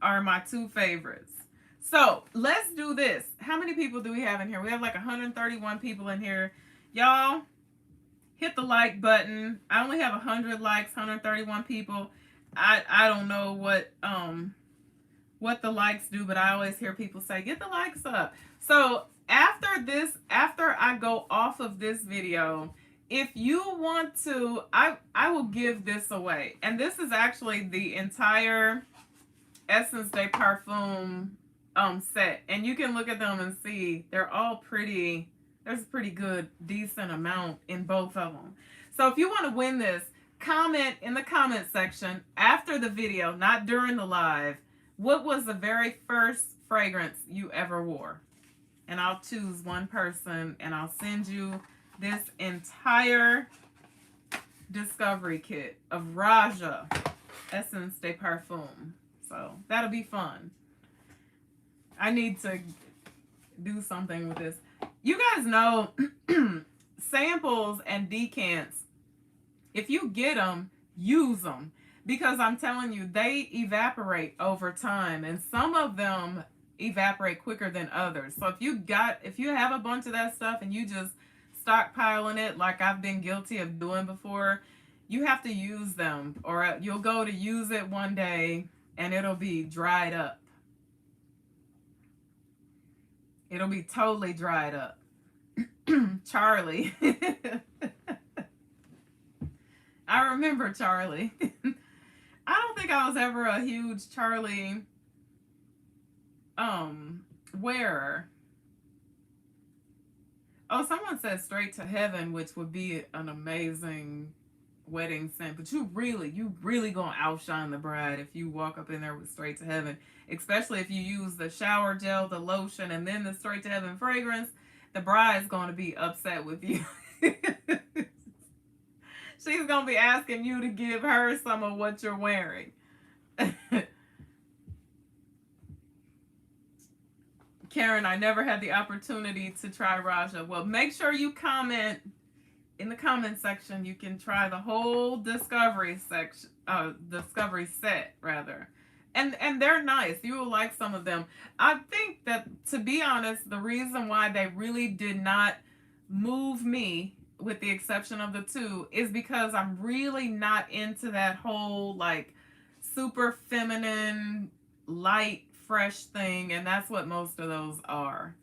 are my 2 favorites. So let's do this. How many people do we have in here? We have like 131 people in here. Y'all, hit the like button. I only have 100 likes, 131 people. I don't know what the likes do, but I always hear people say, get the likes up. So after I go off of this video, if you want to, I will give this away. And this is actually the entire Essence de Parfum set. And you can look at them and see they're all pretty, there's a pretty good, decent amount in both of them. So if you want to win this, comment in the comment section after the video, not during the live, what was the very first fragrance you ever wore? And I'll choose one person and I'll send you this entire discovery kit of Raja Essence de Parfum. So that'll be fun. I need to do something with this. You guys know samples and decants, if you get them, use them. Because I'm telling you, they evaporate over time. And some of them evaporate quicker than others. So if you have a bunch of that stuff and you just stockpiling it like I've been guilty of doing before, you have to use them. Or you'll go to use it one day and it'll be dried up. It'll be totally dried up. Charlie. I remember Charlie. I don't think I was ever a huge Charlie wearer. Oh, someone said Straight to Heaven, which would be an amazing wedding scent. But you really gonna outshine the bride if you walk up in there with Straight to Heaven. Especially if you use the shower gel, the lotion, and then the Straight to Heaven fragrance. The bride's gonna be upset with you. She's gonna be asking you to give her some of what you're wearing. Karen, I never had the opportunity to try Raja. Well, make sure you comment in the comment section. You can try the whole discovery section, discovery set rather. And they're nice. You will like some of them. I think that, to be honest, the reason why they really did not move me, with the exception of the 2, is because I'm really not into that whole like super feminine, light, fresh thing, and that's what most of those are.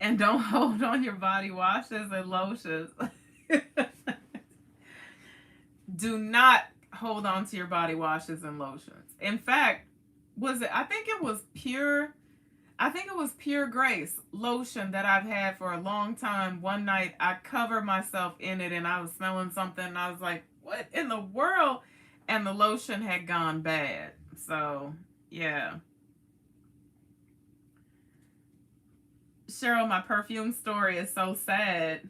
And don't hold on your body washes and lotions. Do not hold on to your body washes and lotions. In fact, I think it was Pure Grace lotion that I've had for a long time. One night I covered myself in it and I was smelling something and I was like, what in the world? And the lotion had gone bad. So, yeah. Cheryl, my perfume story is so sad.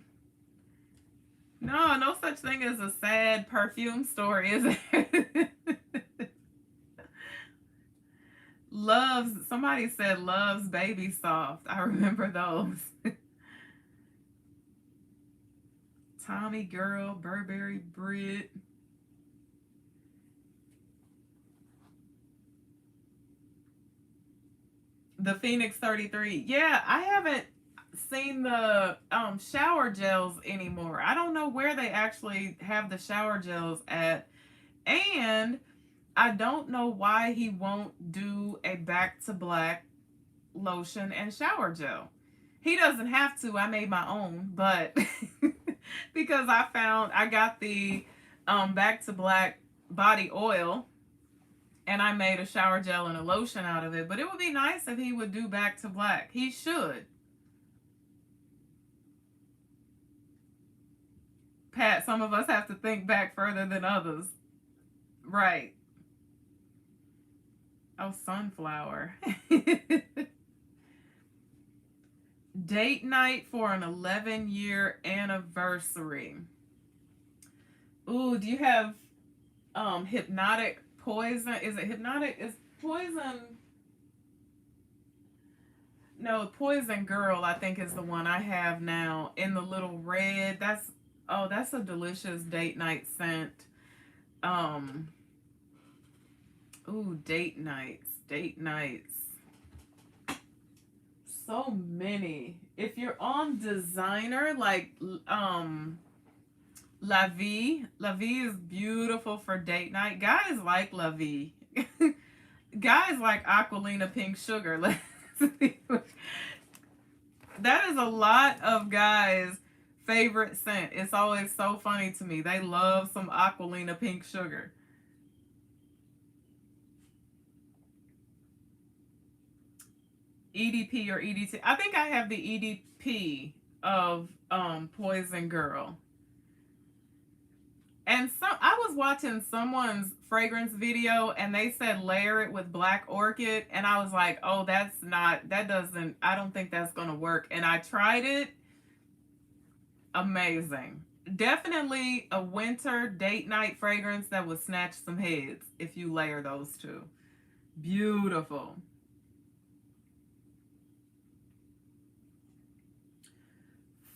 No, no such thing as a sad perfume story, is it? Love's, somebody said Love's Baby Soft. I remember those. Tommy Girl, Burberry Brit. The Phoenix 33. Yeah, I haven't seen the shower gels anymore. I don't know where they actually have the shower gels at. And I don't know why he won't do a back to black lotion and shower gel. He doesn't have to. I made my own, but because I got the back to black body oil and I made a shower gel and a lotion out of it. But it would be nice if he would do back to black. He should. Pat, some of us have to think back further than others. Right. Oh, sunflower. Date night for an 11-year anniversary. Ooh, do you have hypnotic poison? Is it hypnotic? Is poison? No, poison girl, I think is the one I have now in the little red. That's, oh, that's a delicious date night scent. Um, ooh, date nights, date nights. So many. If you're on designer, like La Vie is beautiful for date night. Guys like La Vie. Guys like Aquilina Pink Sugar. That is a lot of guys' favorite scent. It's always so funny to me. They love some Aquilina Pink Sugar. EDP or EDT. I think I have the EDP of Poison Girl. And so I was watching someone's fragrance video and they said layer it with black orchid and I was like, "Oh, that's not that doesn't I don't think that's going to work." And I tried it. Amazing. Definitely a winter date night fragrance that would snatch some heads if you layer those two. Beautiful.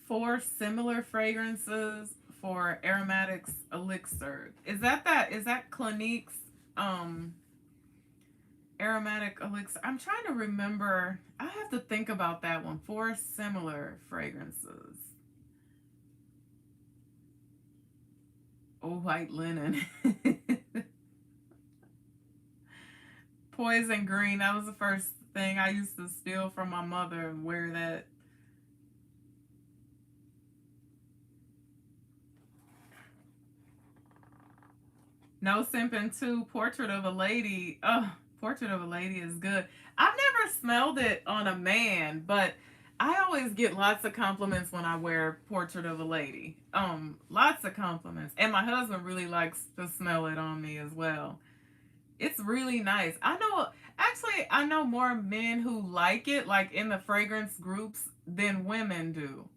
4 similar fragrances for aromatics elixir. Is that Clinique's um aromatic elixir? I'm trying to remember. I have to think about that one. 4 similar fragrances. Oh, white linen. Poison green. That was the first thing I used to steal from my mother and wear that. No Simpin' 2, Portrait of a Lady. Oh, Portrait of a Lady is good. I've never smelled it on a man, but I always get lots of compliments when I wear Portrait of a Lady. Lots of compliments. And my husband really likes to smell it on me as well. It's really nice. I know more men who like it, like in the fragrance groups, than women do.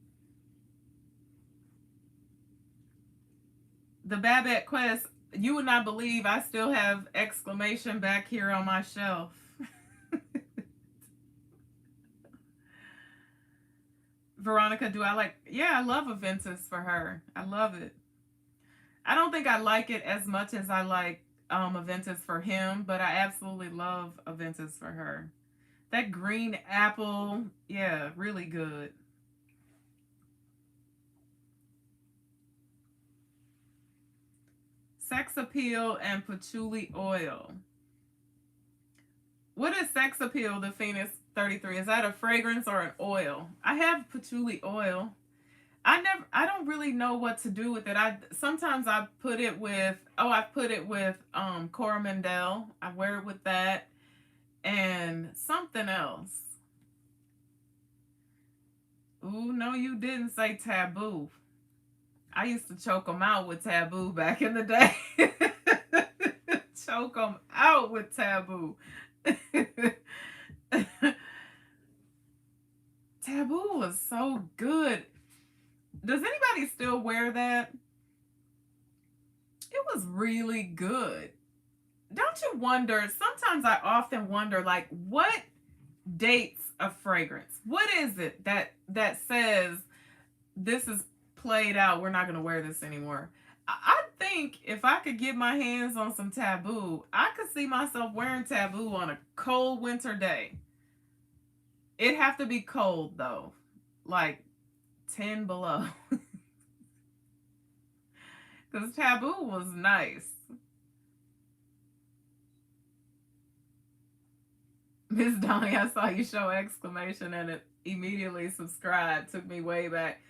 The Babette Quest, you would not believe I still have exclamation back here on my shelf. Veronica, do I like? Yeah, I love Aventus for her. I love it. I don't think I like it as much as I like Aventus for him, but I absolutely love Aventus for her. That green apple, yeah, really good. Sex appeal and patchouli oil. What is sex appeal, the Phoenix 33? Is that a fragrance or an oil? I have patchouli oil. I don't really know what to do with it. I sometimes I put it with I put it with Coromandel. I wear it with that and something else. Ooh, no, you didn't say taboo. I used to choke them out with taboo back in the day. Choke them out with taboo. Taboo was so good. Does anybody still wear that? wonder, sometimes I often wonder, like, what dates a fragrance? What is it that says this is played out? We're not going to wear this anymore. I think if I could get my hands on some Taboo, I could see myself wearing Taboo on a cold winter day. It'd have to be cold though, like 10 below. Because Taboo was nice. Miss Donnie, I saw you show exclamation and it immediately subscribed. Took me way back.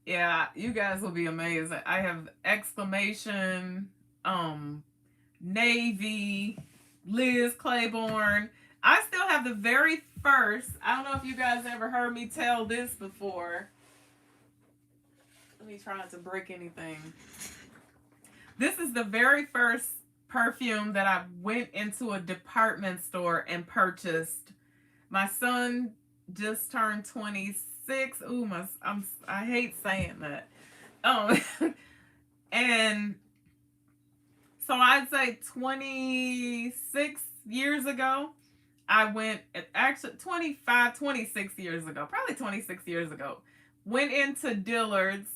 Yeah, you guys will be amazed. I have exclamation, Navy, Liz Claiborne. I still have the very first. I don't know if you guys ever heard me tell this before. Let me try not to break anything. This is the very first perfume that I went into a department store and purchased. My son just turned 26. Ooh, I hate saying that. And so I'd say 26 years ago, I went, actually 25, 26 years ago, probably 26 years ago, went into Dillard's,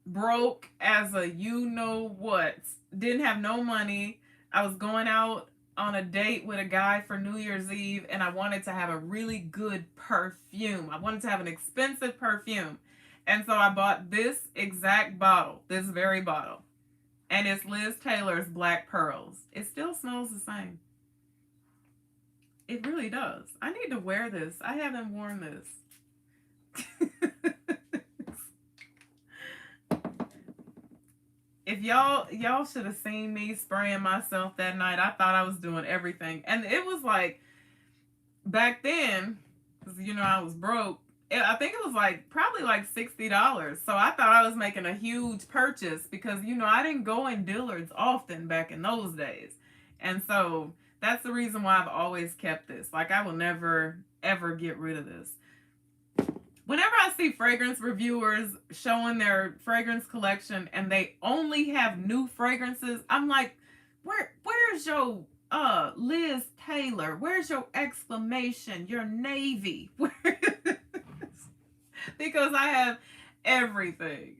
broke as a you know what, didn't have no money. I was going out on a date with a guy for New Year's Eve and I wanted to have a really good perfume. I wanted to have an expensive perfume. And so I bought this exact bottle, this very bottle. And it's Liz Taylor's Black Pearls. It still smells the same. It really does. I need to wear this. I haven't worn this. If y'all should have seen me spraying myself that night. I thought I was doing everything. And it was like, back then, because you know I was broke, I think it was like probably like $60. So I thought I was making a huge purchase because, you know, I didn't go in Dillard's often back in those days. And so that's the reason why I've always kept this. Like, I will never, ever get rid of this. Whenever I see fragrance reviewers showing their fragrance collection and they only have new fragrances, I'm like, where's your Liz Taylor? Where's your exclamation? Your Navy? Because I have everything.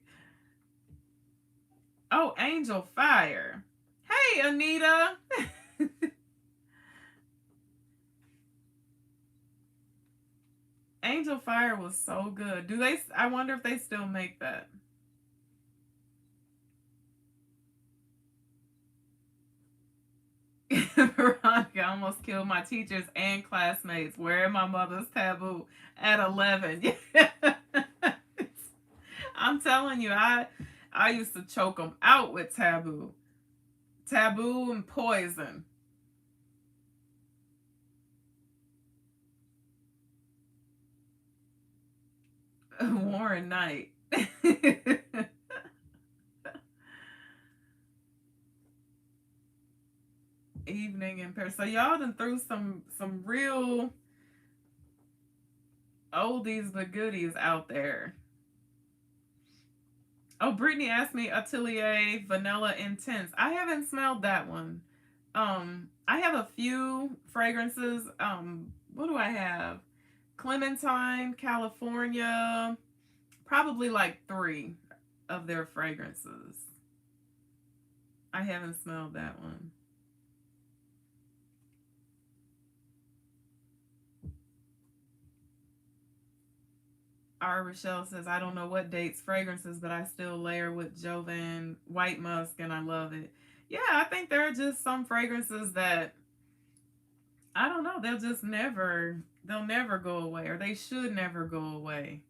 Oh, Angel Fire. Hey, Anita. Angel Fire was so good. I wonder if they still make that. Veronica almost killed my teachers and classmates wearing my mother's Taboo at 11. I'm telling you, I used to choke them out with Taboo. Taboo and Poison. Warren Knight. Evening in Paris. So y'all done threw some real oldies but goodies out there. Oh, Brittany asked me Atelier Vanilla Intense. I haven't smelled that one. I have a few fragrances. What do I have? Clementine, California. Probably like 3 of their fragrances. I haven't smelled that one. R. Rochelle says, I don't know what dates fragrances, but I still layer with Jovan White Musk and I love it. Yeah, I think there are just some fragrances that, I don't know, they'll never go away, or they should never go away.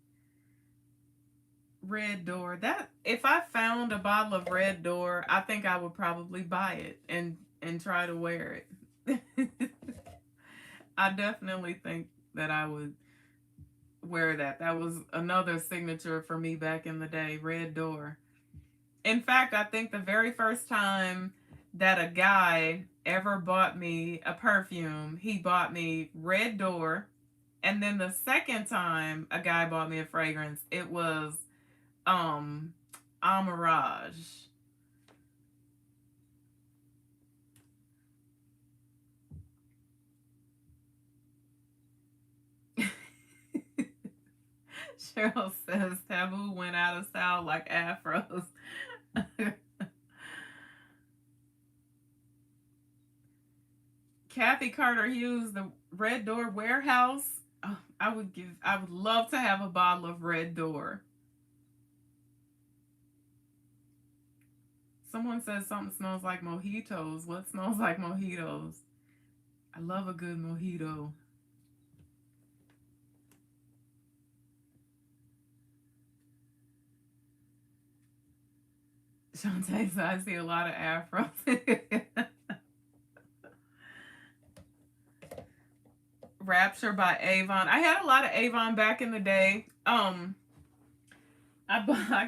Red Door. That, if I found a bottle of Red Door, I think I would probably buy it and try to wear it. I definitely think that I would wear that. That was another signature for me back in the day, Red Door. In fact, I think the very first time that a guy ever bought me a perfume, he bought me Red Door. And then the second time a guy bought me a fragrance, it was Amarage. Cheryl says taboo went out of style like afros. Kathy Carter Hughes, the Red Door Warehouse. Oh, I would love to have a bottle of Red Door. Someone says something smells like mojitos. What smells like mojitos? I love a good mojito. Shantae says I see a lot of afros. Rapture by Avon. I had a lot of Avon back in the day. I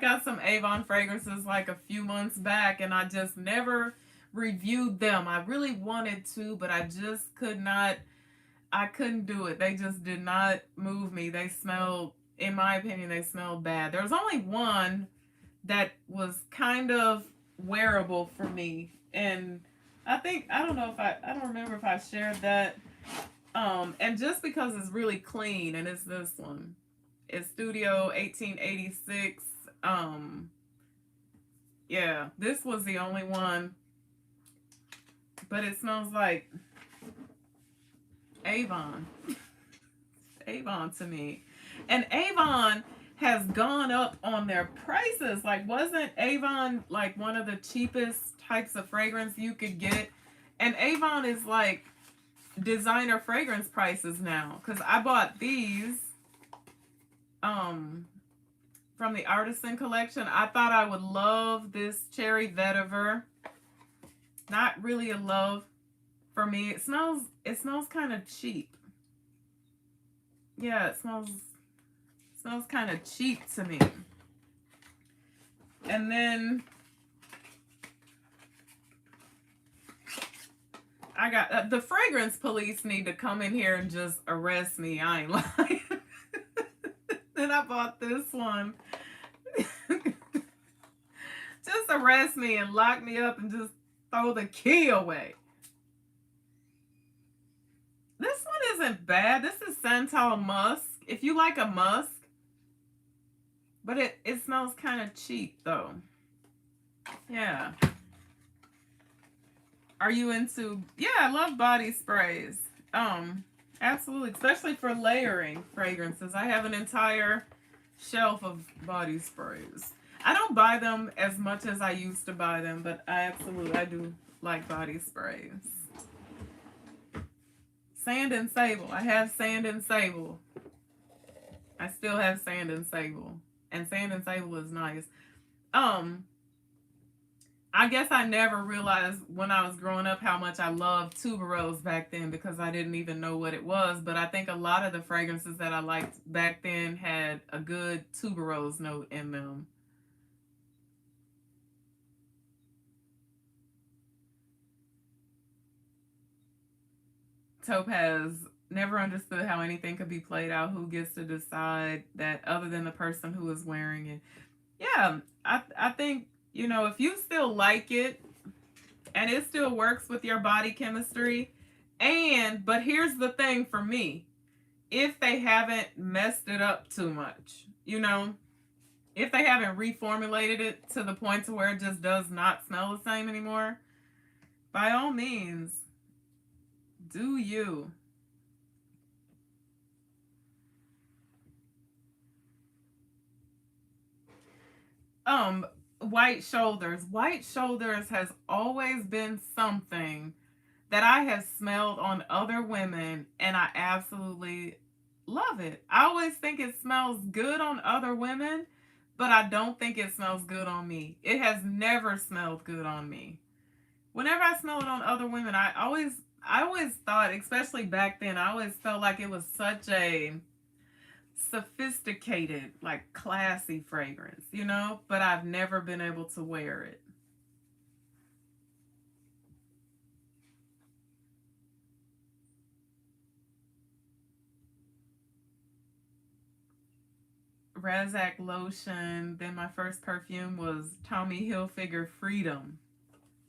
got some Avon fragrances like a few months back, and I just never reviewed them. I really wanted to, but I just could not. I couldn't do it. They just did not move me. They smelled, in my opinion, they smelled bad. There was only one that was kind of wearable for me, and I don't know if I don't remember if I shared that. And just because it's really clean, and it's this one. It's Studio 1886. Yeah, this was the only one, but it smells like Avon. Avon to me. And Avon has gone up on their prices. Like, wasn't Avon like one of the cheapest types of fragrance you could get? And Avon is like designer fragrance prices now. Because I bought these from the Artisan collection. I thought I would love this Cherry Vetiver. Not really a love for me. It smells kind of cheap. Yeah, it smells kind of cheap to me. And then I got the fragrance police need to come in here and just arrest me. I ain't lying. Then I bought this one. Just arrest me and lock me up and just throw the key away. This one isn't bad. This is Centaur Musk. If you like a musk, but it smells kind of cheap though. Yeah. Are you into? Yeah, I love body sprays. Absolutely, especially for layering fragrances. I have an entire shelf of body sprays. I don't buy them as much as I used to buy them, but I do like body sprays. Sand and Sable. I have Sand and Sable. I still have Sand and Sable. And Sand and Sable is nice. I guess I never realized when I was growing up how much I loved tuberose back then because I didn't even know what it was. But I think a lot of the fragrances that I liked back then had a good tuberose note in them. Topaz never understood how anything could be played out. Who gets to decide that other than the person who is wearing it? Yeah, I think, if you still like it and it still works with your body chemistry, but here's the thing for me, if they haven't messed it up too much, if they haven't reformulated it to the point to where it just does not smell the same anymore, by all means, do you. Um, White Shoulders. White Shoulders has always been something that I have smelled on other women, and I absolutely love it. I always think it smells good on other women, but I don't think it smells good on me. It has never smelled good on me. Whenever I smell it on other women, I always thought, especially back then, I always felt like it was such a sophisticated, like classy fragrance, but I've never been able to wear it. Razak lotion. Then my first perfume was Tommy Hilfiger Freedom.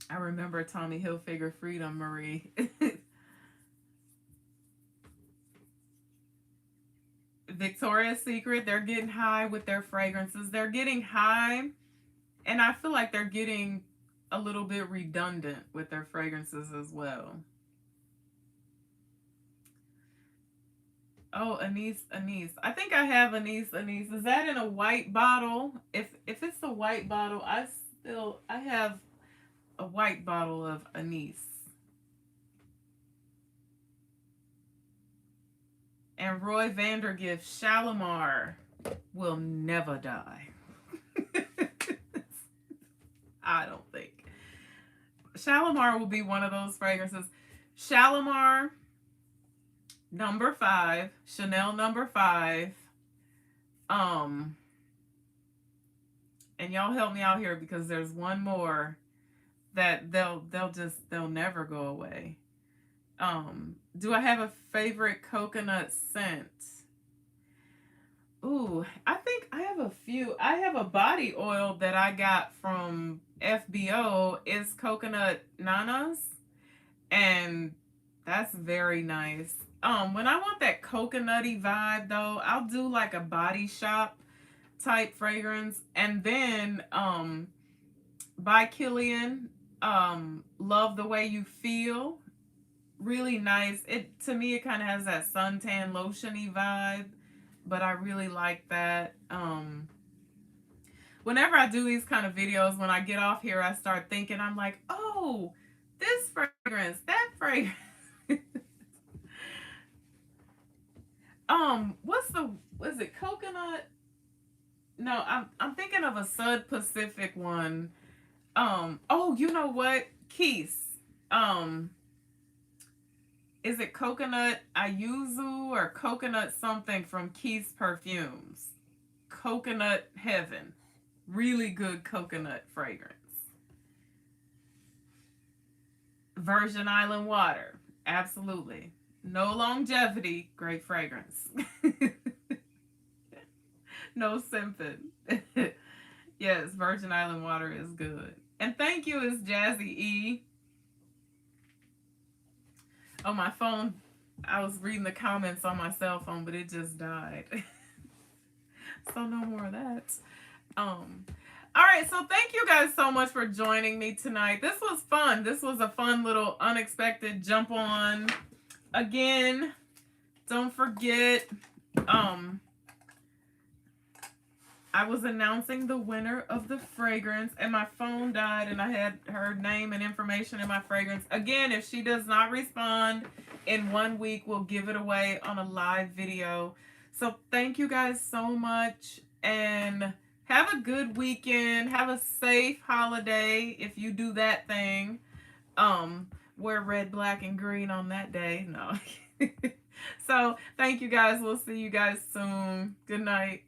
I remember Tommy Hilfiger Freedom, Marie. Victoria's Secret, they're getting high with their fragrances. They're getting high, and I feel like they're getting a little bit redundant with their fragrances as well. Oh, anise. I think I have anise. Is that in a white bottle? If it's a white bottle, I have a white bottle of anise. And Roy Vandergift, Shalimar will never die. I don't think. Shalimar will be one of those fragrances. Shalimar number 5, Chanel number 5. Um, and y'all help me out here because there's one more that they'll never go away. Do I have a favorite coconut scent? Ooh, I think I have a few. I have a body oil that I got from FBO. It's coconut nanas, and that's very nice. When I want that coconutty vibe though, I'll do like a Body Shop type fragrance, and then by Killian, Love the Way You Feel. Really nice. It to me it kind of has that suntan lotiony vibe, but I really like that. Whenever I do these kind of videos, when I get off here, I start thinking, I'm like, oh, this fragrance, that fragrance. What's the was it coconut? No, I'm thinking of a Sud Pacific one. Oh, you know what? Keys. Um, is it coconut ayuzu or coconut something from Keith's Perfumes? Coconut Heaven. Really good coconut fragrance. Virgin Island water. Absolutely. No longevity, great fragrance. No symptom. Yes, Virgin Island water is good. And thank you is Jazzy E. Oh, my phone. I was reading the comments on my cell phone, but it just died. So no more of that. All right, so thank you guys so much for joining me tonight. This was fun. This was a fun little unexpected jump on. Again, don't forget, I was announcing the winner of the fragrance, and my phone died, and I had her name and information in my fragrance. Again, if she does not respond in 1 week, we'll give it away on a live video. So thank you guys so much, and have a good weekend. Have a safe holiday if you do that thing. Wear red, black, and green on that day. No. So thank you guys. We'll see you guys soon. Good night.